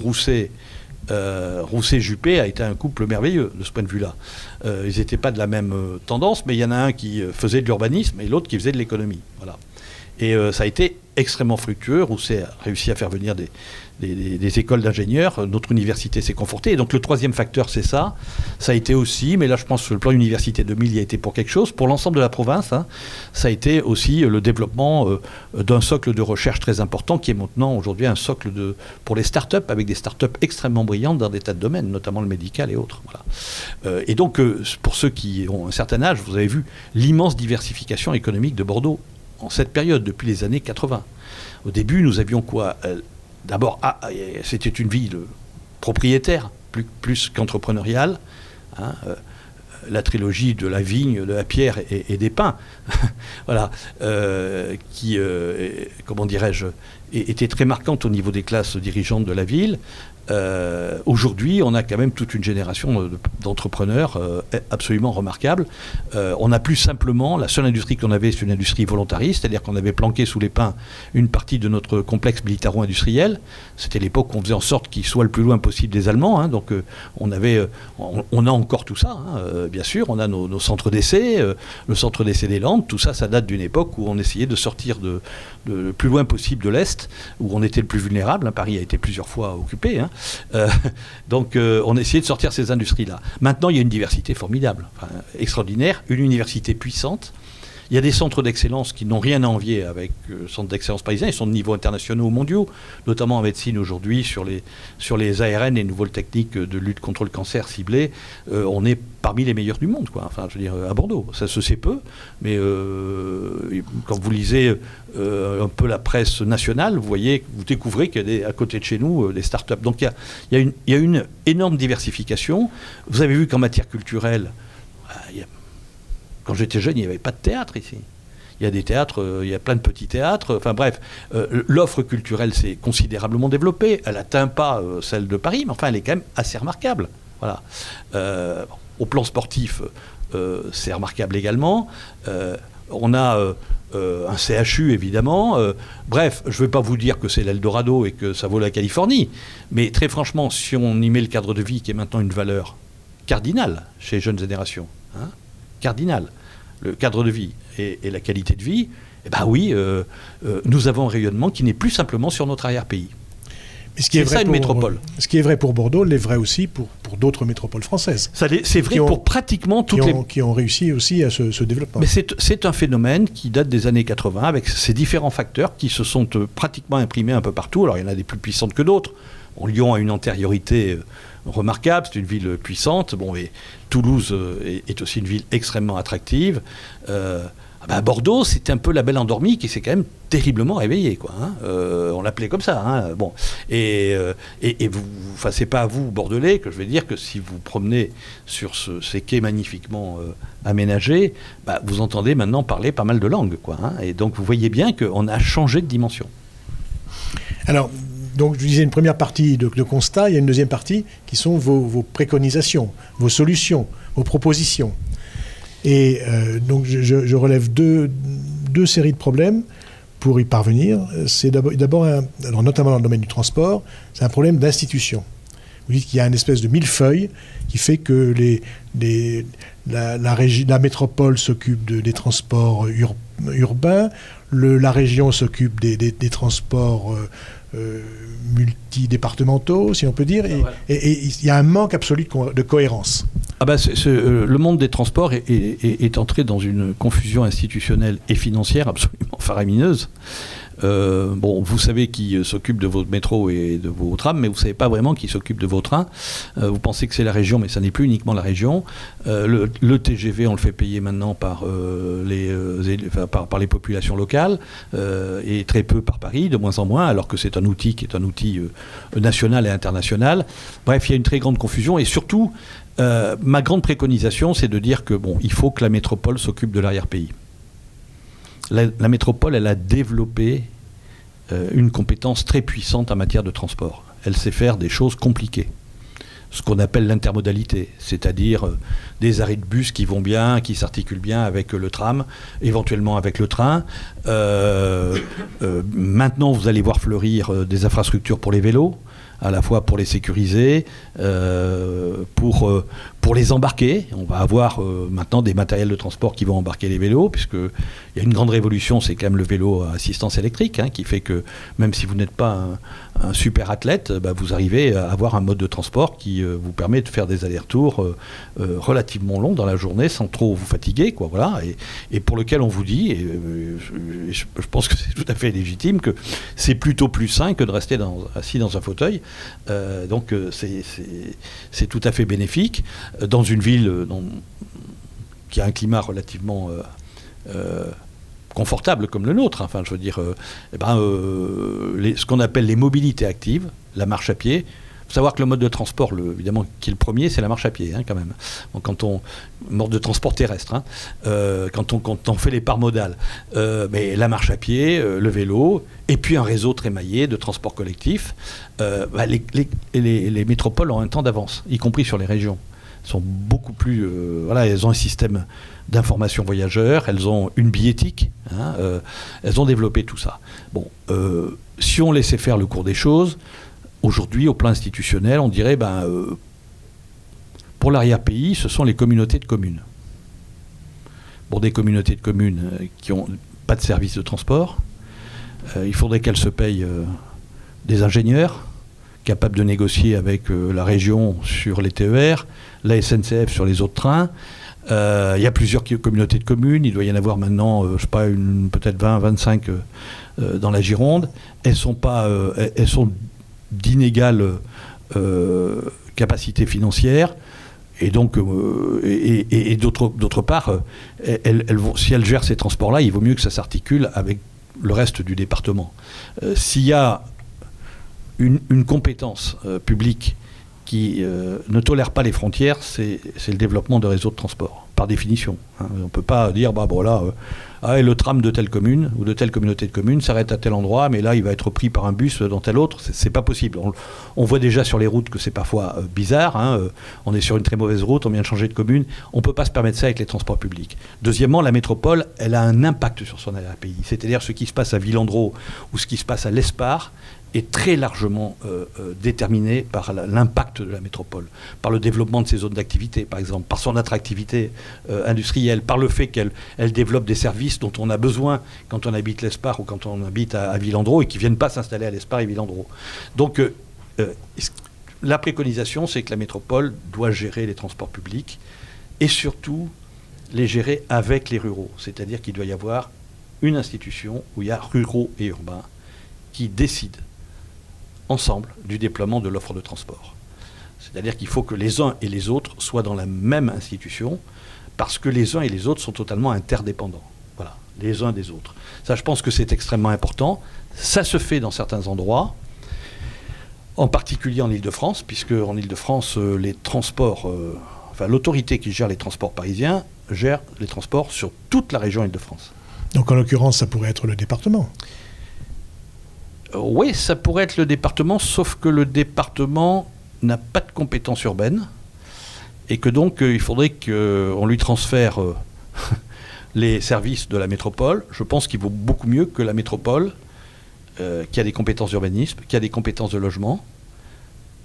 Rousset-Juppé a été un couple merveilleux de ce point de vue-là. Ils n'étaient pas de la même tendance, mais il y en a un qui faisait de l'urbanisme et l'autre qui faisait de l'économie. Voilà. Et ça a été extrêmement fructueux. Rousset a réussi à faire venir des écoles d'ingénieurs. Notre université s'est confortée. Et donc le troisième facteur, c'est ça. Ça a été aussi, mais là je pense que le plan Université 2000 y a été pour quelque chose. Pour l'ensemble de la province, ça a été aussi le développement d'un socle de recherche très important qui est maintenant aujourd'hui un socle pour les start-up, avec des start-up extrêmement brillantes dans des tas de domaines, notamment le médical et autres. Voilà. Et donc pour ceux qui ont un certain âge, vous avez vu l'immense diversification économique de Bordeaux en cette période, depuis les années 80. Au début, nous avions quoi ? D'abord, c'était une ville propriétaire, plus qu'entrepreneuriale. La trilogie de la vigne, de la pierre et des pins, voilà, qui, comment dirais-je, était très marquante au niveau des classes dirigeantes de la ville. Aujourd'hui, on a quand même toute une génération d'entrepreneurs absolument remarquables. On n'a plus simplement, la seule industrie qu'on avait, c'est une industrie volontariste, c'est-à-dire qu'on avait planqué sous les pins une partie de notre complexe militaro-industriel. C'était l'époque où on faisait en sorte qu'il soit le plus loin possible des Allemands. Donc on a encore tout ça, bien sûr. On a nos centres d'essai, le centre d'essai des Landes. Tout ça, ça date d'une époque où on essayait de sortir le plus loin possible de l'Est, où on était le plus vulnérable. Paris a été plusieurs fois occupé. Donc on essayait de sortir ces industries-là. Maintenant, il y a une diversité formidable, extraordinaire, une université puissante Il y a des centres d'excellence qui n'ont rien à envier avec le centre d'excellence parisien. Ils sont de niveau internationaux ou mondiaux, notamment en médecine aujourd'hui sur les ARN, les nouvelles techniques de lutte contre le cancer ciblé. On est parmi les meilleurs du monde, quoi. Enfin, je veux dire, à Bordeaux. Ça se sait peu, mais quand vous lisez un peu la presse nationale, vous découvrez qu'il y a à côté de chez nous des start-up. Donc il y a une énorme diversification. Vous avez vu qu'en matière culturelle, quand j'étais jeune, il n'y avait pas de théâtre ici. Il y a des théâtres, il y a plein de petits théâtres. Enfin bref, l'offre culturelle s'est considérablement développée. Elle n'atteint pas celle de Paris, mais enfin elle est quand même assez remarquable. Voilà. Au plan sportif, c'est remarquable également. On a un CHU, évidemment. Bref, je ne vais pas vous dire que c'est l'Eldorado et que ça vaut la Californie. Mais très franchement, si on y met le cadre de vie, qui est maintenant une valeur cardinale chez les jeunes générations, cardinale, le cadre de vie et la qualité de vie, eh ben oui, nous avons un rayonnement qui n'est plus simplement sur notre arrière-pays. C'est ça une métropole. Ce qui est vrai pour Bordeaux l'est vrai aussi pour d'autres métropoles françaises. C'est vrai pour pratiquement toutes qui ont réussi aussi à se développer. Mais c'est un phénomène qui date des années 80 avec ces différents facteurs qui se sont pratiquement imprimés un peu partout. Alors il y en a des plus puissantes que d'autres. Lyon a une antériorité remarquable, c'est une ville puissante. Bon, et Toulouse est aussi une ville extrêmement attractive. Bordeaux, c'est un peu la belle endormie qui s'est quand même terriblement réveillée, quoi. On l'appelait comme ça. Bon, et vous, enfin, c'est pas à vous, Bordelais, que je vais dire que si vous promenez sur ces quais magnifiquement aménagés, vous entendez maintenant parler pas mal de langues, quoi. Et donc vous voyez bien qu'on a changé de dimension. Alors, donc je disais une première partie de constat, il y a une deuxième partie qui sont vos préconisations, vos solutions, vos propositions. Et donc je relève deux séries de problèmes pour y parvenir. C'est d'abord alors notamment dans le domaine du transport, c'est un problème d'institution. Vous dites qu'il y a une espèce de millefeuille qui fait que la métropole s'occupe des transports urbains, la région s'occupe des transports multidépartementaux, si on peut dire, et il y a un manque absolu de cohérence. Le monde des transports est entré dans une confusion institutionnelle et financière absolument faramineuse. Vous savez qui s'occupe de votre métro et de vos trams, mais vous ne savez pas vraiment qui s'occupe de vos trains. Vous pensez que c'est la région, mais ça n'est plus uniquement la région. Le TGV, on le fait payer maintenant par les populations locales et très peu par Paris, de moins en moins, alors que c'est un outil qui est un outil national et international. Bref, il y a une très grande confusion et surtout, ma grande préconisation, c'est de dire que il faut que la métropole s'occupe de l'arrière-pays. La métropole, elle a développé une compétence très puissante en matière de transport. Elle sait faire des choses compliquées. Ce qu'on appelle l'intermodalité, c'est-à-dire des arrêts de bus qui vont bien, qui s'articulent bien avec le tram, éventuellement avec le train. Maintenant, vous allez voir fleurir des infrastructures pour les vélos, à la fois pour les sécuriser, pour les embarquer. On va avoir maintenant des matériels de transport qui vont embarquer les vélos, puisqu'il y a une grande révolution, c'est quand même le vélo à assistance électrique, qui fait que même si vous n'êtes pas un super athlète, vous arrivez à avoir un mode de transport qui vous permet de faire des allers-retours relativement longs dans la journée sans trop vous fatiguer, quoi, voilà, et pour lequel on vous dit, et je pense que c'est tout à fait légitime, que c'est plutôt plus sain que de rester assis dans un fauteuil. Donc c'est tout à fait bénéfique dans une ville qui a un climat relativement confortable comme le nôtre. Enfin, je veux dire, ce qu'on appelle les mobilités actives, la marche à pied. Il faut savoir que le mode de transport, évidemment, qui est le premier, c'est la marche à pied, quand même. Donc, mode de transport terrestre, quand on fait les parts modales, mais la marche à pied, le vélo, et puis un réseau très maillé de transport collectif, les métropoles ont un temps d'avance, y compris sur les régions. Elles sont beaucoup plus... elles ont un système d'information voyageurs, elles ont une billettique, elles ont développé tout ça. Si on laissait faire le cours des choses, aujourd'hui, au plan institutionnel, on dirait, pour l'arrière-pays, ce sont les communautés de communes. Pour des communautés de communes qui n'ont pas de service de transport, il faudrait qu'elles se payent des ingénieurs capables de négocier avec la région sur les TER, la SNCF sur les autres trains, Il y a plusieurs communautés de communes. Il doit y en avoir maintenant, je ne sais pas, peut-être 20, 25 dans la Gironde. Elles sont d'inégales capacités financières. Et donc, d'autre part, si elles gèrent ces transports-là, il vaut mieux que ça s'articule avec le reste du département. S'il y a une compétence publique qui ne tolère pas les frontières, c'est le développement de réseaux de transport, par définition. On ne peut pas dire, le tram de telle commune ou de telle communauté de communes s'arrête à tel endroit, mais là, il va être pris par un bus dans tel autre. C'est pas possible. On voit déjà sur les routes que c'est parfois bizarre. On est sur une très mauvaise route, on vient de changer de commune. On ne peut pas se permettre ça avec les transports publics. Deuxièmement, la métropole, elle a un impact sur son pays. C'est-à-dire ce qui se passe à Villandreau ou ce qui se passe à l'Espar est très largement déterminé par l'impact de la métropole, par le développement de ses zones d'activité, par exemple, par son attractivité industrielle, par le fait qu'elle développe des services dont on a besoin quand on habite l'Espar ou quand on habite à Villandreau et qui ne viennent pas s'installer à l'Espar et Villandreau. Donc, la préconisation, c'est que la métropole doit gérer les transports publics et surtout les gérer avec les ruraux. C'est-à-dire qu'il doit y avoir une institution où il y a ruraux et urbains qui décident ensemble du déploiement de l'offre de transport. C'est-à-dire qu'il faut que les uns et les autres soient dans la même institution parce que les uns et les autres sont totalement interdépendants. Voilà, les uns des autres. Ça, je pense que c'est extrêmement important. Ça se fait dans certains endroits, en particulier en Île-de-France, puisque en Île-de-France, les transports, l'autorité qui gère les transports parisiens gère les transports sur toute la région Île-de-France. Donc en l'occurrence, ça pourrait être le département. Oui, ça pourrait être le département, sauf que le département n'a pas de compétences urbaines et que donc il faudrait qu'on lui transfère les services de la métropole. Je pense qu'il vaut beaucoup mieux que la métropole, qui a des compétences d'urbanisme, qui a des compétences de logement,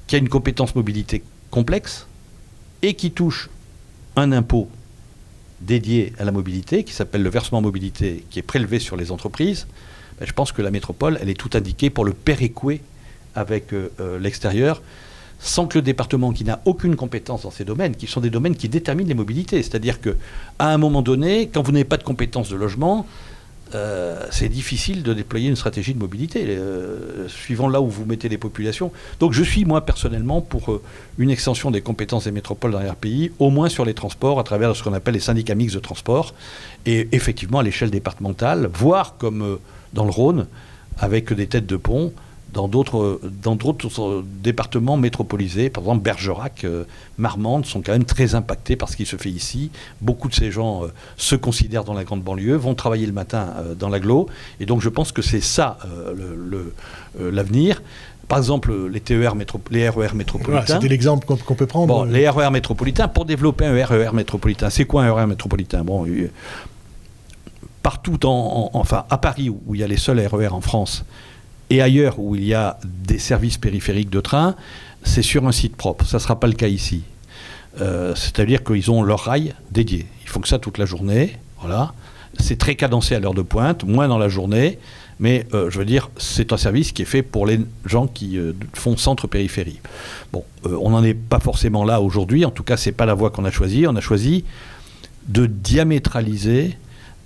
qui a une compétence mobilité complexe et qui touche un impôt dédié à la mobilité, qui s'appelle le versement mobilité, qui est prélevé sur les entreprises. Je pense que la métropole, elle est tout indiquée pour le péréquer avec l'extérieur, sans que le département, qui n'a aucune compétence dans ces domaines, qui sont des domaines qui déterminent les mobilités, c'est-à-dire qu'à un moment donné, quand vous n'avez pas de compétences de logement, c'est difficile de déployer une stratégie de mobilité, suivant là où vous mettez les populations. Donc je suis, moi, personnellement, pour une extension des compétences des métropoles dans les pays, au moins sur les transports, à travers ce qu'on appelle les syndicats mixtes de transport, et effectivement à l'échelle départementale, voire comme dans le Rhône, avec des têtes de pont, dans d'autres départements métropolisés. Par exemple, Bergerac, Marmande, sont quand même très impactés par ce qui se fait ici. Beaucoup de ces gens se considèrent dans la grande banlieue, vont travailler le matin dans l'agglo. Et donc je pense que c'est ça l'avenir. Par exemple, les RER métropolitains. Voilà, c'était l'exemple qu'on peut prendre. Bon, les RER métropolitains, pour développer un RER métropolitain, c'est quoi un RER métropolitain ? Bon, partout, à Paris, où il y a les seuls RER en France, et ailleurs où il y a des services périphériques de train, c'est sur un site propre. Ça ne sera pas le cas ici. C'est-à-dire qu'ils ont leur rail dédié. Ils font que ça toute la journée. Voilà. C'est très cadencé à l'heure de pointe, moins dans la journée. Mais je veux dire, c'est un service qui est fait pour les gens qui font centre-périphérie. Bon, on n'en est pas forcément là aujourd'hui. En tout cas, ce n'est pas la voie qu'on a choisie. On a choisi de diamétraliser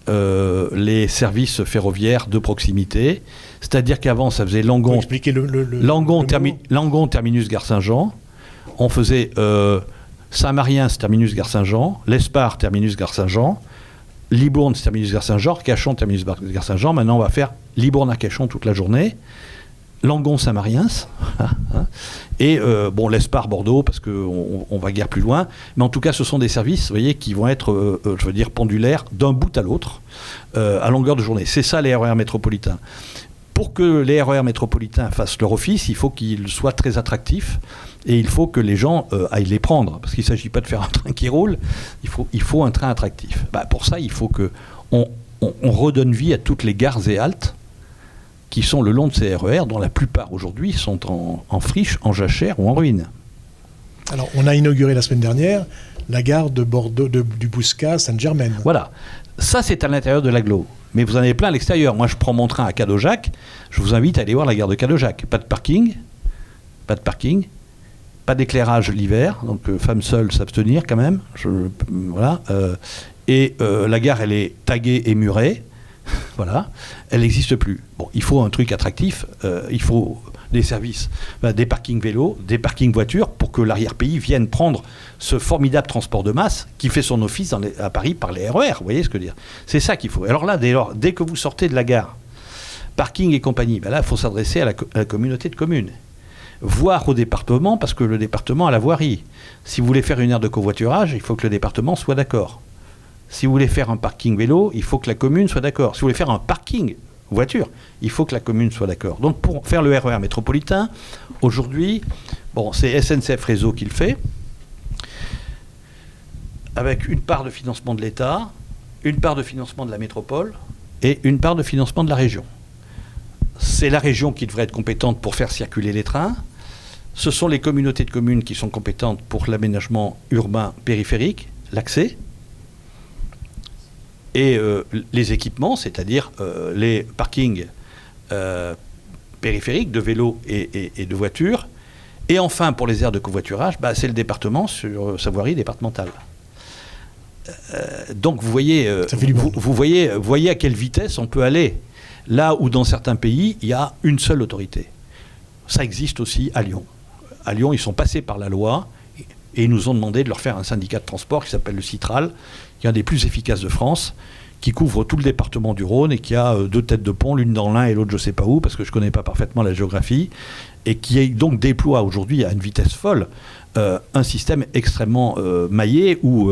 les services ferroviaires de proximité. C'est-à-dire qu'avant, ça faisait Langon, terminus Gare Saint-Jean. On faisait Saint-Mariens, terminus Gare Saint-Jean. L'Espar, terminus Gare Saint-Jean. Libourne, terminus Gare Saint-Jean. Cachan, terminus Gare Saint-Jean. Maintenant, on va faire Libourne à Cachan toute la journée. Langon, Saint-Mariens. Et l'Espar, Bordeaux, parce qu'on va guère plus loin. Mais en tout cas, ce sont des services, vous voyez, qui vont être, pendulaires d'un bout à l'autre, à longueur de journée. C'est ça, les RER métropolitains. Pour que les RER métropolitains fassent leur office, il faut qu'ils soient très attractifs et il faut que les gens aillent les prendre. Parce qu'il ne s'agit pas de faire un train qui roule, il faut un train attractif. Pour ça, il faut qu'on redonne vie à toutes les gares et haltes qui sont le long de ces RER, dont la plupart aujourd'hui sont en friche, en jachère ou en ruine. Alors, on a inauguré la semaine dernière la gare de Bordeaux, du Bouscat, Sainte-Germaine. Voilà. Ça, c'est à l'intérieur de l'agglo. Mais vous en avez plein à l'extérieur. Moi, je prends mon train à Cadojac. Je vous invite à aller voir la gare de Cadojac. Pas de parking. pas d'éclairage l'hiver, donc femme seule s'abstenir quand même. Voilà. La gare, elle est taguée et murée. Voilà. Elle n'existe plus. Bon, il faut un truc attractif. Il faut des services, des parkings vélos, des parkings voitures, pour que l'arrière-pays vienne prendre ce formidable transport de masse qui fait son office à Paris par les RER. Vous voyez ce que je veux dire? C'est ça qu'il faut. Alors là, dès que vous sortez de la gare, parking et compagnie, là, il faut s'adresser à la communauté de communes. Voire au département, parce que le département a la voirie. Si vous voulez faire une aire de covoiturage, il faut que le département soit d'accord. Si vous voulez faire un parking vélo, il faut que la commune soit d'accord. Si vous voulez faire un parking voiture, il faut que la commune soit d'accord. Donc pour faire le RER métropolitain, aujourd'hui, c'est SNCF Réseau qui le fait, avec une part de financement de l'État, une part de financement de la métropole et une part de financement de la région. C'est la région qui devrait être compétente pour faire circuler les trains. Ce sont les communautés de communes qui sont compétentes pour l'aménagement urbain périphérique, l'accès. Et les équipements, c'est-à-dire les parkings périphériques de vélos et de voitures. Et enfin, pour les aires de covoiturage, c'est le département sur sa voirie départementale. Donc vous voyez, vous voyez à quelle vitesse on peut aller. Là où dans certains pays, il y a une seule autorité. Ça existe aussi à Lyon. À Lyon, ils sont passés par la loi et ils nous ont demandé de leur faire un syndicat de transport qui s'appelle le Citral, qui est un des plus efficaces de France, qui couvre tout le département du Rhône et qui a 2 têtes de pont, l'une dans l'Ain et l'autre je ne sais pas où, parce que je ne connais pas parfaitement la géographie, et qui donc déploie aujourd'hui à une vitesse folle un système extrêmement maillé où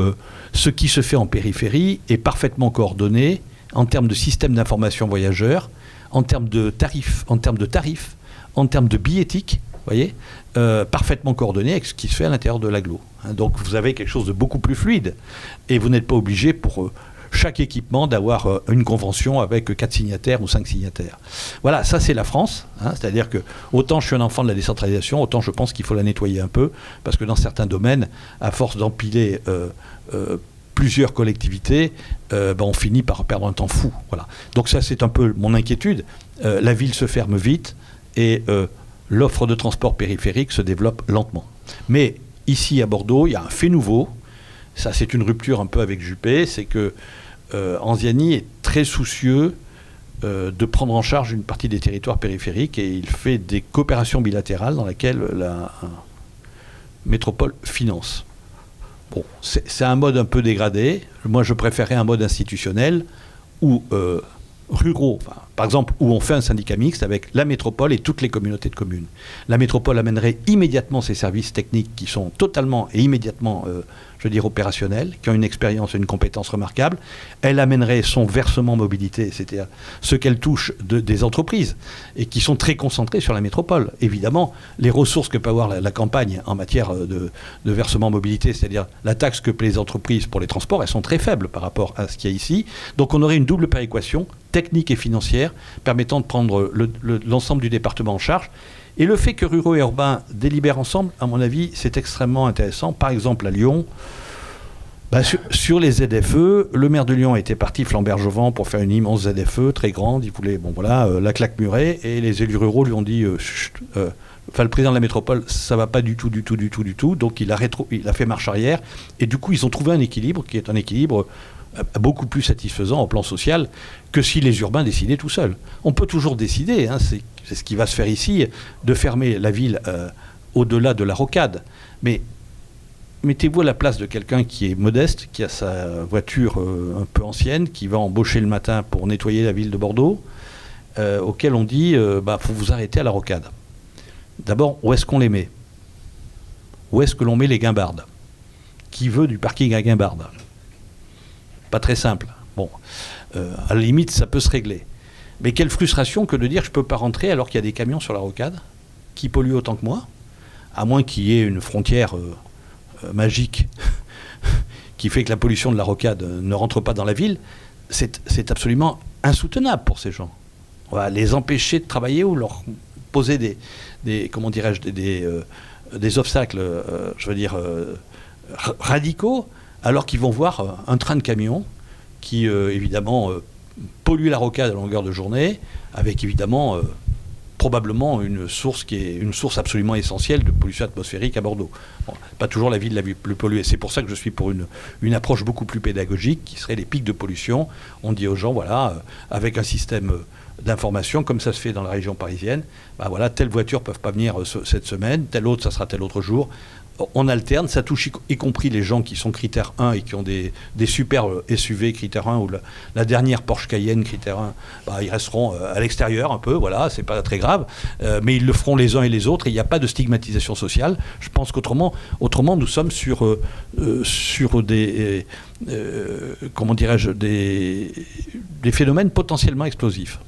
ce qui se fait en périphérie est parfaitement coordonné en termes de système d'information voyageurs, en termes de tarifs, en termes de billettique, voyez, parfaitement coordonné avec ce qui se fait à l'intérieur de l'agglo. Donc vous avez quelque chose de beaucoup plus fluide et vous n'êtes pas obligé pour chaque équipement d'avoir une convention avec 4 signataires ou 5 signataires. Voilà, ça c'est la France, c'est-à-dire que autant je suis un enfant de la décentralisation, autant je pense qu'il faut la nettoyer un peu, parce que dans certains domaines, à force d'empiler plusieurs collectivités, on finit par perdre un temps fou. Voilà. Donc ça c'est un peu mon inquiétude. La ville se ferme vite et l'offre de transport périphérique se développe lentement. Mais ici à Bordeaux, il y a un fait nouveau. Ça, c'est une rupture un peu avec Juppé. C'est que Anziani est très soucieux de prendre en charge une partie des territoires périphériques et il fait des coopérations bilatérales dans lesquelles la métropole finance. Bon, c'est un mode un peu dégradé. Moi, je préférerais un mode institutionnel où ruraux, par exemple, où on fait un syndicat mixte avec la métropole et toutes les communautés de communes. La métropole amènerait immédiatement ses services techniques qui sont totalement et immédiatement, opérationnels, qui ont une expérience et une compétence remarquables. Elle amènerait son versement mobilité, c'est-à-dire ce qu'elle touche des entreprises et qui sont très concentrées sur la métropole. Évidemment, les ressources que peut avoir la campagne en matière de versement mobilité, c'est-à-dire la taxe que paient les entreprises pour les transports, elles sont très faibles par rapport à ce qu'il y a ici. Donc on aurait une double péréquation technique et financière permettant de prendre l'ensemble du département en charge. Et le fait que ruraux et urbains délibèrent ensemble, à mon avis, c'est extrêmement intéressant. Par exemple, à Lyon, sur les ZFE, le maire de Lyon était parti flamberge-au-vent pour faire une immense ZFE très grande. Il voulait, la claque murée. Et les élus ruraux lui ont dit, le président de la métropole, ça va pas du tout. Donc il a fait marche arrière. Et du coup, ils ont trouvé un équilibre qui est un équilibre beaucoup plus satisfaisant au plan social que si les urbains décidaient tout seuls. On peut toujours décider, c'est ce qui va se faire ici, de fermer la ville au-delà de la rocade. Mais mettez-vous à la place de quelqu'un qui est modeste, qui a sa voiture un peu ancienne, qui va embaucher le matin pour nettoyer la ville de Bordeaux, auquel on dit faut vous arrêter à la rocade. D'abord, où est-ce qu'on les met? Où est-ce que l'on met les guimbardes? Qui veut du parking à guimbardes? Pas très simple. Bon, à la limite, ça peut se régler. Mais quelle frustration que de dire que je ne peux pas rentrer alors qu'il y a des camions sur la rocade qui polluent autant que moi, à moins qu'il y ait une frontière magique qui fait que la pollution de la rocade ne rentre pas dans la ville. C'est absolument insoutenable pour ces gens. On va les empêcher de travailler ou leur poser des obstacles, radicaux, alors qu'ils vont voir un train de camion qui, évidemment, pollue la rocade à longueur de journée, avec évidemment probablement une source absolument essentielle de pollution atmosphérique à Bordeaux. Bon, pas toujours la ville la plus polluée. C'est pour ça que je suis pour une approche beaucoup plus pédagogique, qui serait les pics de pollution. On dit aux gens, voilà, avec un système d'information, comme ça se fait dans la région parisienne, bah voilà, telle voiture ne peuvent pas venir cette semaine, telle autre, ça sera tel autre jour. On alterne, ça touche y compris les gens qui sont critère 1 et qui ont des super SUV critère 1 ou la dernière Porsche Cayenne critère 1, bah, ils resteront à l'extérieur un peu, voilà, c'est pas très grave, mais ils le feront les uns et les autres et il n'y a pas de stigmatisation sociale. Je pense qu'autrement nous sommes sur des, comment dirais-je, des phénomènes potentiellement explosifs.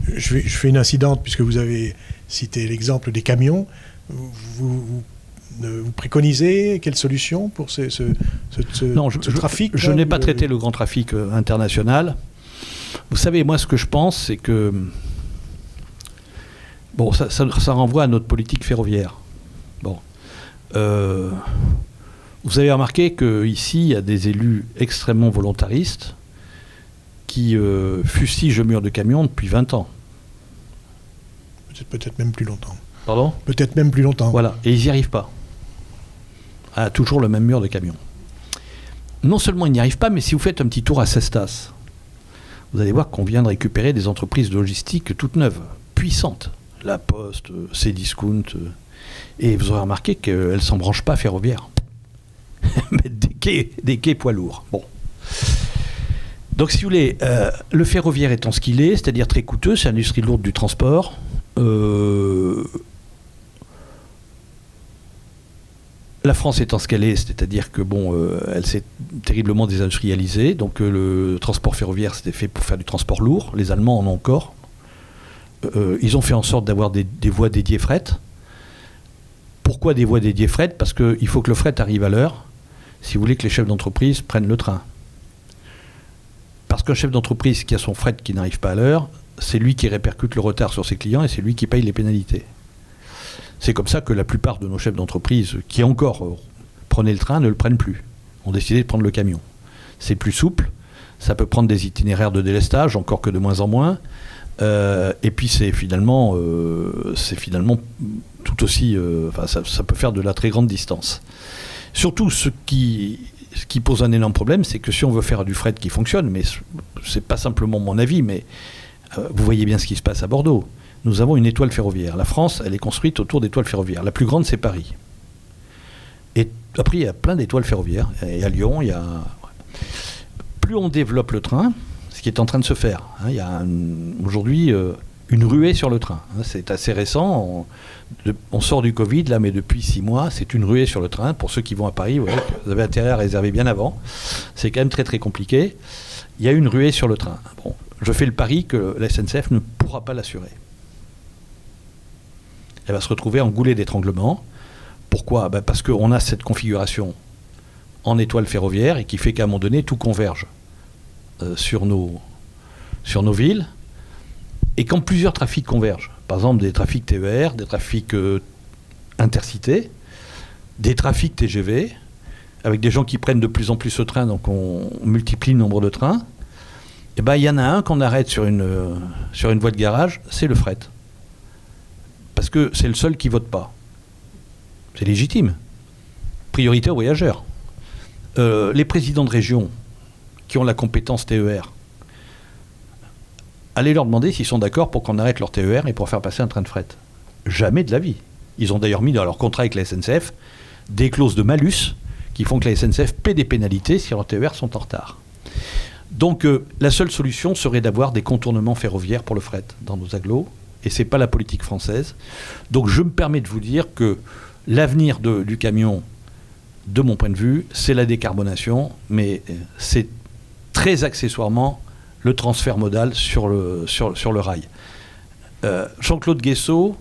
Je fais une incidente puisque vous avez cité l'exemple des camions. Vous préconisez quelle solution pour ce trafic? Je n'ai pas traité le grand trafic international. Vous savez, moi, ce que je pense, c'est que... Bon, ça renvoie à notre politique ferroviaire. Bon. Vous avez remarqué qu'ici, il y a des élus extrêmement volontaristes qui fustigent le mur de camion depuis 20 ans. Peut-être même plus longtemps. Pardon ? Peut-être même plus longtemps. Voilà, et ils n'y arrivent pas. Ah, toujours le même mur de camion. Non seulement ils n'y arrivent pas, mais si vous faites un petit tour à Cestas, vous allez voir qu'on vient de récupérer des entreprises logistiques toutes neuves, puissantes. La Poste, Cdiscount, et vous aurez remarqué qu'elles ne s'en branchent pas ferroviaire. Mais des quais poids lourds. Bon. Donc si vous voulez, le ferroviaire étant ce qu'il est, c'est-à-dire très coûteux, c'est l'industrie lourde du transport. La France étant ce qu'elle est, c'est-à-dire que elle s'est terriblement désindustrialisée, donc le transport ferroviaire c'était fait pour faire du transport lourd. Les Allemands en ont encore. Ils ont fait en sorte d'avoir des voies dédiées fret. Pourquoi des voies dédiées fret ? Parce qu'il faut que le fret arrive à l'heure, si vous voulez que les chefs d'entreprise prennent le train. Parce qu'un chef d'entreprise qui a son fret qui n'arrive pas à l'heure, c'est lui qui répercute le retard sur ses clients et c'est lui qui paye les pénalités. C'est comme ça que la plupart de nos chefs d'entreprise qui encore prenaient le train ne le prennent plus, ont décidé de prendre le camion. C'est plus souple, ça peut prendre des itinéraires de délestage, encore que de moins en moins, et puis c'est finalement tout aussi... ça peut faire de la très grande distance. Surtout, ce qui pose un énorme problème, c'est que si on veut faire du fret qui fonctionne, mais c'est pas simplement mon avis, mais vous voyez bien ce qui se passe à Bordeaux. Nous avons une étoile ferroviaire. La France, elle est construite autour d'étoiles ferroviaires. La plus grande, c'est Paris. Et après, il y a plein d'étoiles ferroviaires. Et à Lyon, il y a... Plus on développe le train, ce qui est en train de se faire, il y a aujourd'hui une ruée sur le train. C'est assez récent. On sort du Covid, là, mais depuis 6 mois, c'est une ruée sur le train. Pour ceux qui vont à Paris, vous avez intérêt à réserver bien avant. C'est quand même très, très compliqué. Il y a une ruée sur le train. Bon, je fais le pari que la SNCF ne pourra pas l'assurer. Elle va se retrouver en goulet d'étranglement. Pourquoi ? Parce qu'on a cette configuration en étoile ferroviaire et qui fait qu'à un moment donné, tout converge sur nos villes. Et quand plusieurs trafics convergent, par exemple des trafics TER, des trafics intercités, des trafics TGV, avec des gens qui prennent de plus en plus ce train, donc on multiplie le nombre de trains, et il y en a un qu'on arrête sur une voie de garage, c'est le fret. Parce que c'est le seul qui ne vote pas. C'est légitime. Priorité aux voyageurs. Les présidents de région qui ont la compétence TER, allez leur demander s'ils sont d'accord pour qu'on arrête leur TER et pour faire passer un train de fret. Jamais de la vie. Ils ont d'ailleurs mis dans leur contrat avec la SNCF des clauses de malus qui font que la SNCF paie des pénalités si leurs TER sont en retard. Donc la seule solution serait d'avoir des contournements ferroviaires pour le fret dans nos agglos, et ce n'est pas la politique française. Donc je me permets de vous dire que l'avenir du camion, de mon point de vue, c'est la décarbonation, mais c'est très accessoirement le transfert modal sur le rail. Jean-Claude Guessot,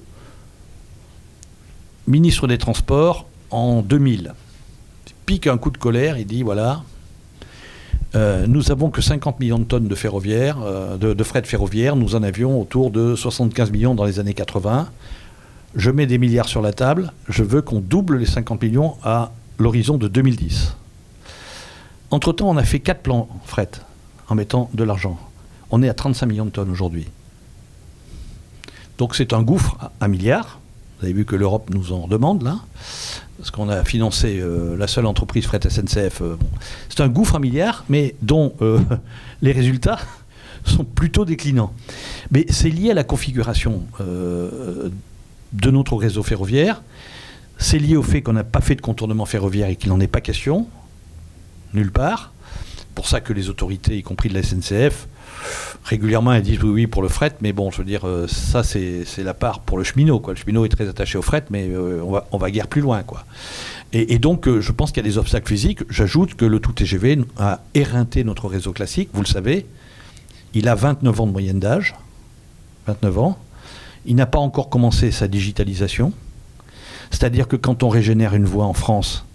ministre des Transports, en 2000, pique un coup de colère, il dit voilà, nous avons que 50 millions de tonnes de ferroviaire, de fret ferroviaire, nous en avions autour de 75 millions dans les années 80. Je mets des milliards sur la table, je veux qu'on double les 50 millions à l'horizon de 2010. Entre-temps, on a fait 4 plans fret en mettant de l'argent. On est à 35 millions de tonnes aujourd'hui. Donc c'est un gouffre à milliards. Vous avez vu que l'Europe nous en demande, là, parce qu'on a financé la seule entreprise fret SNCF. C'est un gouffre à milliards, mais dont les résultats sont plutôt déclinants. Mais c'est lié à la configuration de notre réseau ferroviaire. C'est lié au fait qu'on n'a pas fait de contournement ferroviaire et qu'il n'en est pas question, nulle part. Pour ça que les autorités, y compris de la SNCF, régulièrement elles disent oui pour le fret, mais bon, je veux dire, ça c'est la part pour le cheminot, quoi. Le cheminot est très attaché au fret, mais on va guère plus loin, quoi. Et donc je pense qu'il y a des obstacles physiques. J'ajoute que le tout TGV a éreinté notre réseau classique, vous le savez. Il a 29 ans de moyenne d'âge, 29 ans. Il n'a pas encore commencé sa digitalisation. C'est-à-dire que quand on régénère une voie en France,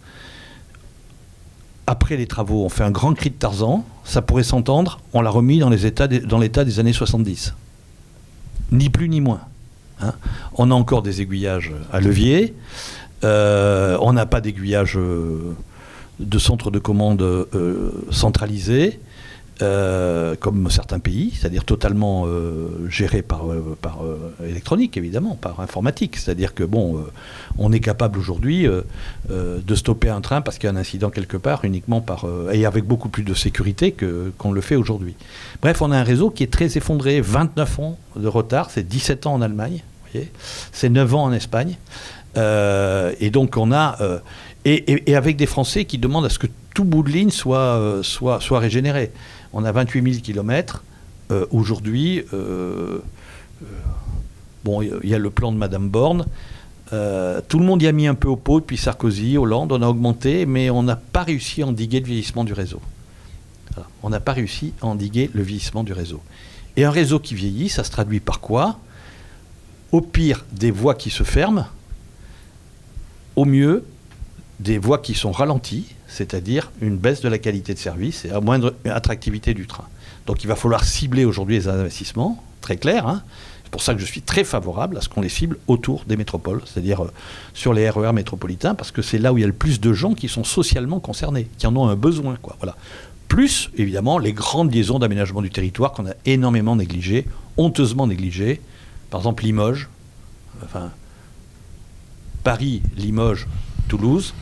après les travaux, on fait un grand cri de Tarzan, ça pourrait s'entendre, on l'a remis dans l'état des années 70. Ni plus ni moins. Hein. On a encore des aiguillages à levier, on n'a pas d'aiguillage de centre de commande centralisé, comme certains pays, c'est-à-dire totalement géré par électronique, évidemment, par informatique. C'est-à-dire que, bon, on est capable aujourd'hui de stopper un train parce qu'il y a un incident quelque part, uniquement et avec beaucoup plus de sécurité qu'on le fait aujourd'hui. Bref, on a un réseau qui est très effondré. 29 ans de retard, c'est 17 ans en Allemagne, vous voyez, c'est 9 ans en Espagne. Et donc, on a... et avec des Français qui demandent à ce que tout bout de ligne soit régénéré. On a 28 000 kilomètres. Aujourd'hui, bon, il y a le plan de Madame Borne. Tout le monde y a mis un peu au pot depuis Sarkozy, Hollande. On a augmenté, mais on n'a pas réussi à endiguer le vieillissement du réseau. Voilà. On n'a pas réussi à endiguer le vieillissement du réseau. Et un réseau qui vieillit, ça se traduit par quoi? Au pire, des voies qui se ferment. Au mieux, des voies qui sont ralenties, c'est-à-dire une baisse de la qualité de service et à moindre attractivité du train. Donc il va falloir cibler aujourd'hui les investissements, très clair. Hein. C'est pour ça que je suis très favorable à ce qu'on les cible autour des métropoles, c'est-à-dire sur les RER métropolitains, parce que c'est là où il y a le plus de gens qui sont socialement concernés, qui en ont un besoin, quoi. Voilà. Plus, évidemment, les grandes liaisons d'aménagement du territoire qu'on a énormément négligées, honteusement négligées. Par exemple, Limoges, enfin, Paris, Limoges, Toulouse,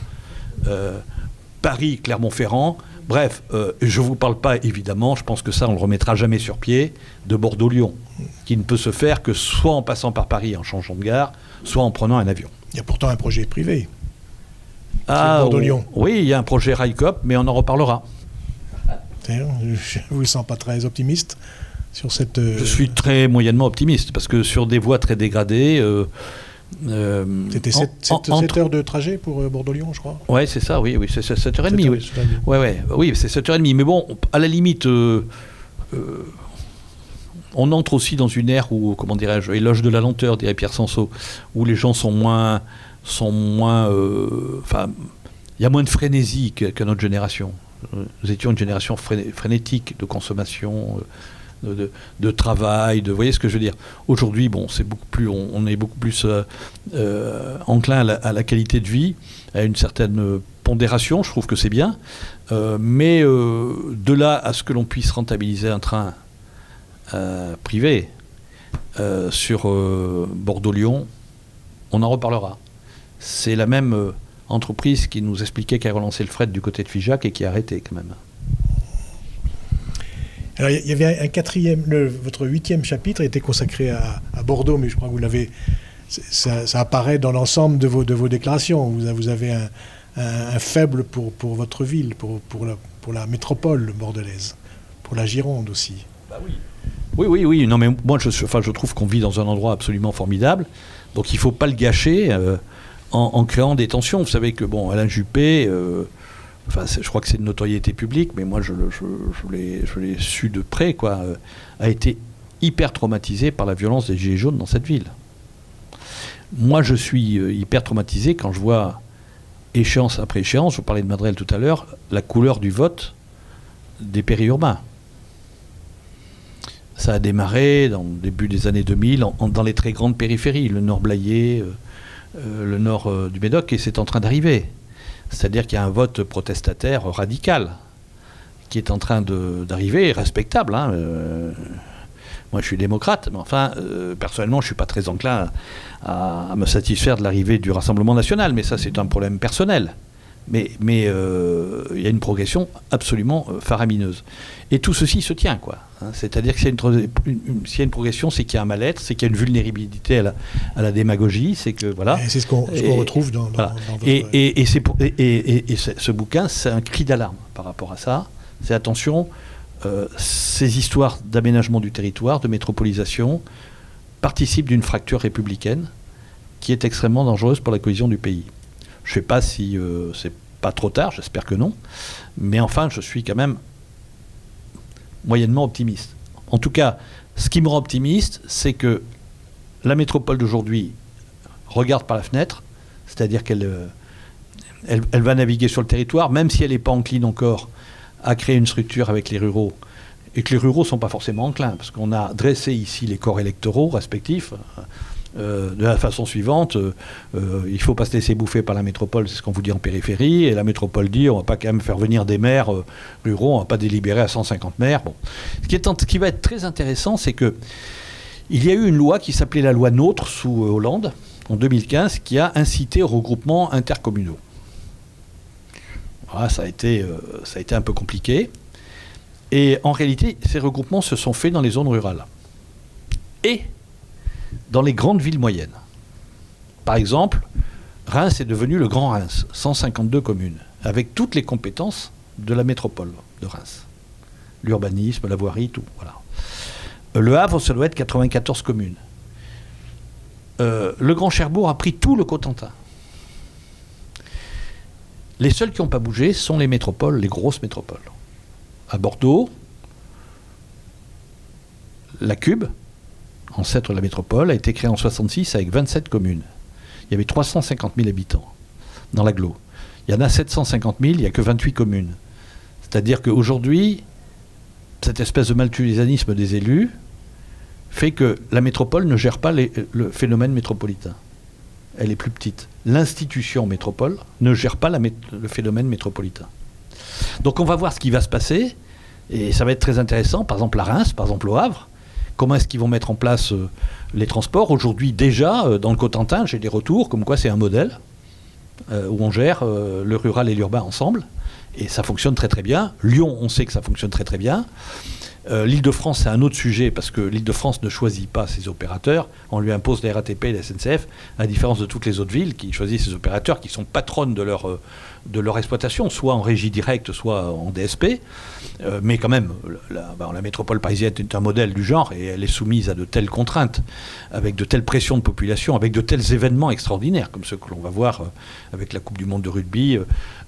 Paris, Clermont-Ferrand, bref, je ne vous parle pas évidemment, je pense que ça on ne le remettra jamais sur pied, de Bordeaux-Lyon, qui ne peut se faire que soit en passant par Paris en changeant de gare, soit en prenant un avion. Il y a pourtant un projet privé. Ah, Bordeaux-Lyon. Oui, il y a un projet Railcoop, mais on en reparlera. Je ne vous sens pas très optimiste sur cette... Je suis très moyennement optimiste, parce que sur des voies très dégradées... C'était 7 heures de trajet pour Bordeaux-Lyon, je crois. Oui, c'est ça, oui, c'est 7h30. Oui, c'est 7h30. Mais bon, à la limite, on entre aussi dans une ère où, comment dirais-je, éloge de la lenteur, dirait Pierre Sanso, où les gens sont moins enfin, il y a moins de frénésie qu'à notre génération. Nous étions une génération frénétique de consommation, de travail, vous voyez ce que je veux dire. Aujourd'hui, bon, c'est beaucoup plus, on est beaucoup plus enclin à la qualité de vie, à une certaine pondération, je trouve que c'est bien, mais de là à ce que l'on puisse rentabiliser un train privé sur Bordeaux-Lyon, on en reparlera. C'est la même entreprise qui nous expliquait qu'elle relançait le fret du côté de Figeac et qui a arrêté quand même. Alors, il y avait un quatrième, votre 8e chapitre était consacré à Bordeaux, mais je crois que vous l'avez, ça apparaît dans l'ensemble de vos déclarations. Vous avez un faible pour votre ville, pour la métropole bordelaise, pour la Gironde aussi. Bah oui. Oui. Non, mais moi, je trouve qu'on vit dans un endroit absolument formidable. Donc, il ne faut pas le gâcher en créant des tensions. Vous savez que, bon, Alain Juppé... Enfin, je crois que c'est une notoriété publique, mais moi je l'ai su de près, quoi, a été hyper traumatisé par la violence des Gilets jaunes dans cette ville. Moi je suis hyper traumatisé quand je vois, échéance après échéance, je vous parlais de Madrelle tout à l'heure, la couleur du vote des périurbains. Ça a démarré dans le début des années 2000, dans les très grandes périphéries, le nord Blayais, le nord du Médoc, et c'est en train d'arriver. C'est-à-dire qu'il y a un vote protestataire radical qui est en train d'arriver, respectable. Hein, Moi, je suis démocrate, mais enfin, personnellement, je ne suis pas très enclin à me satisfaire de l'arrivée du Rassemblement national. Mais ça, c'est un problème personnel. Mais il y a une progression absolument faramineuse. Et tout ceci se tient, quoi. C'est-à-dire que s'il y a une progression, c'est qu'il y a un mal-être, c'est qu'il y a une vulnérabilité à la démagogie, c'est que voilà. Et c'est ce qu'on retrouve dans voilà. votre... Et ce bouquin, c'est un cri d'alarme par rapport à ça. C'est attention, ces histoires d'aménagement du territoire, de métropolisation, participent d'une fracture républicaine qui est extrêmement dangereuse pour la cohésion du pays. Je ne sais pas si c'est pas trop tard, j'espère que non. Mais enfin, je suis quand même moyennement optimiste. En tout cas, ce qui me rend optimiste, c'est que la métropole d'aujourd'hui regarde par la fenêtre, c'est-à-dire qu'elle va naviguer sur le territoire, même si elle n'est pas encline encore à créer une structure avec les ruraux, et que les ruraux ne sont pas forcément enclins, parce qu'on a dressé ici les corps électoraux respectifs, de la façon suivante, il ne faut pas se laisser bouffer par la métropole, c'est ce qu'on vous dit en périphérie, et la métropole dit on ne va pas quand même faire venir des maires ruraux, on ne va pas délibérer à 150 maires. Bon. Ce qui va être très intéressant, c'est que il y a eu une loi qui s'appelait la loi NOTRe sous Hollande, en 2015, qui a incité au regroupement intercommunaux. Voilà, ça a été un peu compliqué. Et en réalité, ces regroupements se sont faits dans les zones rurales. Et dans les grandes villes moyennes. Par exemple, Reims est devenu le Grand Reims, 152 communes, avec toutes les compétences de la métropole de Reims. L'urbanisme, la voirie, tout. Voilà. Le Havre, ça doit être 94 communes. Le Grand Cherbourg a pris tout le Cotentin. Les seuls qui n'ont pas bougé sont les métropoles, les grosses métropoles. À Bordeaux, la Cube, ancêtre de la métropole, a été créée en 1966 avec 27 communes. Il y avait 350 000 habitants dans l'agglo. Il y en a 750 000, il n'y a que 28 communes. C'est-à-dire qu'aujourd'hui, cette espèce de malthusianisme des élus fait que la métropole ne gère pas le phénomène métropolitain. Elle est plus petite. L'institution métropole ne gère pas le phénomène métropolitain. Donc on va voir ce qui va se passer, et ça va être très intéressant. Par exemple à Reims, par exemple au Havre, comment est-ce qu'ils vont mettre en place les transports. Aujourd'hui déjà, dans le Cotentin, j'ai des retours comme quoi c'est un modèle où on gère le rural et l'urbain ensemble, et ça fonctionne très très bien. Lyon, on sait que ça fonctionne très très bien. L'Île-de-France, c'est un autre sujet, parce que l'Île-de-France ne choisit pas ses opérateurs. On lui impose la RATP et la SNCF, à la différence de toutes les autres villes qui choisissent ses opérateurs, qui sont patronnes de leur exploitation, soit en régie directe, soit en DSP. Mais quand même, la métropole parisienne est un modèle du genre, et elle est soumise à de telles contraintes, avec de telles pressions de population, avec de tels événements extraordinaires, comme ceux que l'on va voir avec la Coupe du Monde de rugby,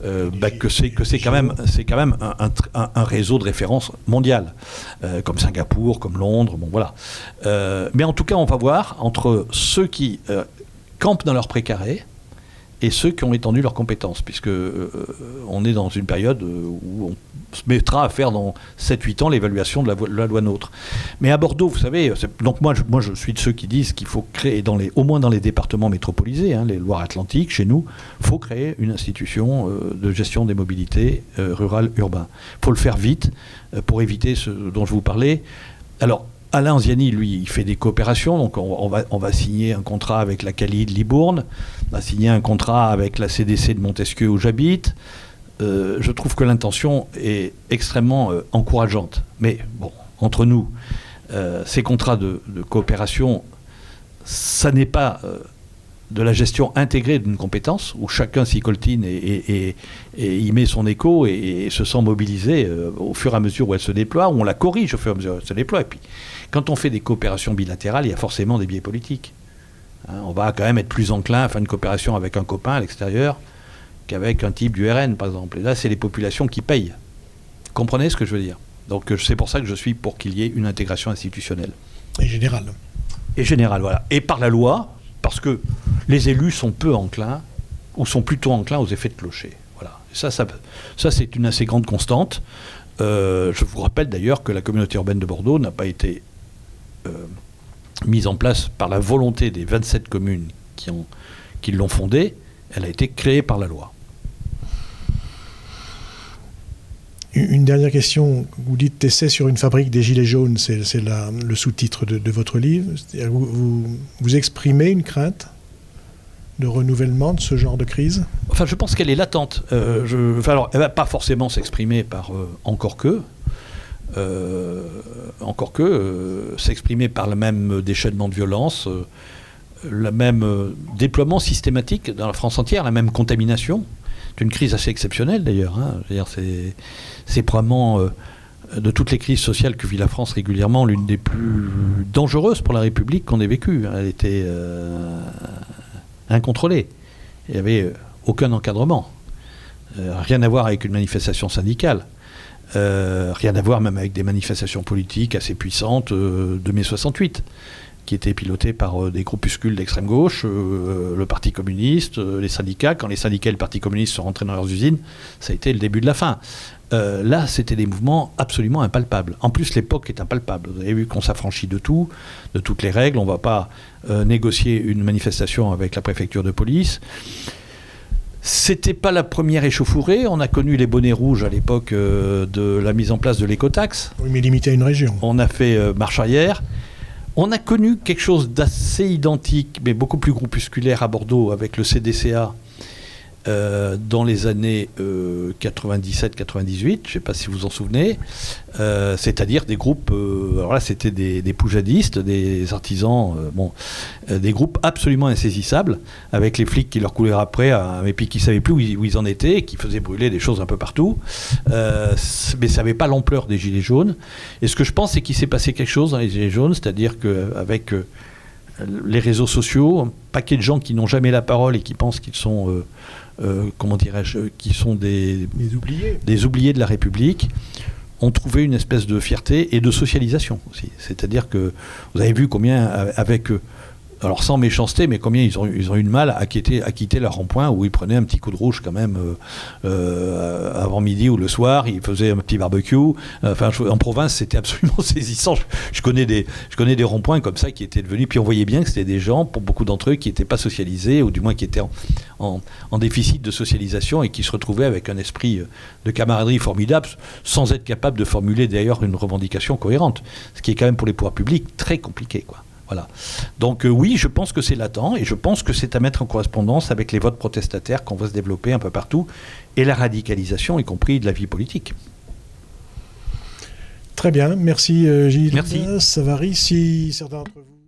que c'est quand même un réseau de référence mondial. Comme Singapour, comme Londres, bon voilà. Mais en tout cas, on va voir entre ceux qui campent dans leur précaré et ceux qui ont étendu leurs compétences, puisque on est dans une période où on se mettra à faire dans 7-8 ans l'évaluation de la loi NOTRe. Mais à Bordeaux, vous savez, donc moi je suis de ceux qui disent qu'il faut créer, au moins dans les départements métropolisés, les Loire-Atlantique, chez nous, il faut créer une institution de gestion des mobilités rurales urbaines. Il faut le faire vite pour éviter ce dont je vous parlais. Alors, Alain Anziani, lui, il fait des coopérations, donc on va signer un contrat avec la CALI de Libourne, on va signer un contrat avec la CDC de Montesquieu où j'habite. Je trouve que l'intention est extrêmement encourageante. Mais bon, entre nous, ces contrats de coopération, ça n'est pas de la gestion intégrée d'une compétence, où chacun s'y coltine et y met son écho et se sent mobilisé au fur et à mesure où elle se déploie, où on la corrige au fur et à mesure où elle se déploie. Et puis, quand on fait des coopérations bilatérales, il y a forcément des biais politiques. On va quand même être plus enclin à faire une coopération avec un copain à l'extérieur qu'avec un type du RN, par exemple. Et là, c'est les populations qui payent. Vous comprenez ce que je veux dire? Donc, c'est pour ça que je suis pour qu'il y ait une intégration institutionnelle. Et générale. Et générale, voilà. Et par la loi, parce que les élus sont peu enclins, ou sont plutôt enclins aux effets de clocher. Voilà. Et ça, c'est une assez grande constante. Je vous rappelle d'ailleurs que la communauté urbaine de Bordeaux n'a pas été mise en place par la volonté des 27 communes qui l'ont fondée. Elle a été créée par la loi. Une dernière question. Vous dites « Essai sur une fabrique des Gilets jaunes », c'est le sous-titre de votre livre. Vous exprimez une crainte de renouvellement de ce genre de crise? Enfin, je pense qu'elle est latente. Alors, elle ne va pas forcément s'exprimer par encore que, s'exprimer par le même déchaînement de violence, le même déploiement systématique dans la France entière, la même contamination. C'est une crise assez exceptionnelle d'ailleurs. C'est probablement, de toutes les crises sociales que vit la France régulièrement, l'une des plus dangereuses pour la République qu'on ait vécue. Elle était incontrôlée. Il n'y avait aucun encadrement. Rien à voir avec une manifestation syndicale. Rien à voir même avec des manifestations politiques assez puissantes de mai 68, qui étaient pilotées par des groupuscules d'extrême gauche, le Parti communiste, les syndicats. Quand les syndicats et le Parti communiste sont rentrés dans leurs usines, ça a été le début de la fin. Là, c'était des mouvements absolument impalpables. En plus, l'époque est impalpable. Vous avez vu qu'on s'affranchit de tout, de toutes les règles. On ne va pas négocier une manifestation avec la préfecture de police. C'était pas la première échauffourée. On a connu les bonnets rouges à l'époque de la mise en place de l'écotaxe. Oui, mais limité à une région. On a fait marche arrière. On a connu quelque chose d'assez identique, mais beaucoup plus groupusculaire à Bordeaux avec le CDCA dans les années 97-98, je ne sais pas si vous vous en souvenez, c'est-à-dire des groupes, alors là c'était des poujadistes, des artisans, des groupes absolument insaisissables, avec les flics qui leur coulaient après, et puis qui ne savaient plus où ils en étaient, et qui faisaient brûler des choses un peu partout, mais ça n'avait pas l'ampleur des Gilets jaunes. Et ce que je pense, c'est qu'il s'est passé quelque chose dans les Gilets jaunes, c'est-à-dire qu'avec les réseaux sociaux, un paquet de gens qui n'ont jamais la parole et qui pensent qu'ils sont, comment dirais-je, qui sont des oubliés de la République, ont trouvé une espèce de fierté et de socialisation aussi. C'est-à-dire que vous avez vu combien, avec alors sans méchanceté, mais combien ils ont eu de mal à quitter leur rond-point où ils prenaient un petit coup de rouge quand même avant midi ou le soir, ils faisaient un petit barbecue. En province, c'était absolument saisissant. Je connais des ronds-points comme ça qui étaient devenus, puis on voyait bien que c'était des gens, pour beaucoup d'entre eux, qui n'étaient pas socialisés, ou du moins qui étaient en déficit de socialisation et qui se retrouvaient avec un esprit de camaraderie formidable, sans être capable de formuler d'ailleurs une revendication cohérente. Ce qui est quand même pour les pouvoirs publics très compliqué, quoi. Voilà. Donc oui, je pense que c'est latent et je pense que c'est à mettre en correspondance avec les votes protestataires qu'on va se développer un peu partout et la radicalisation, y compris de la vie politique. Très bien, merci Gilles. Merci. Savary, si certains d'entre vous...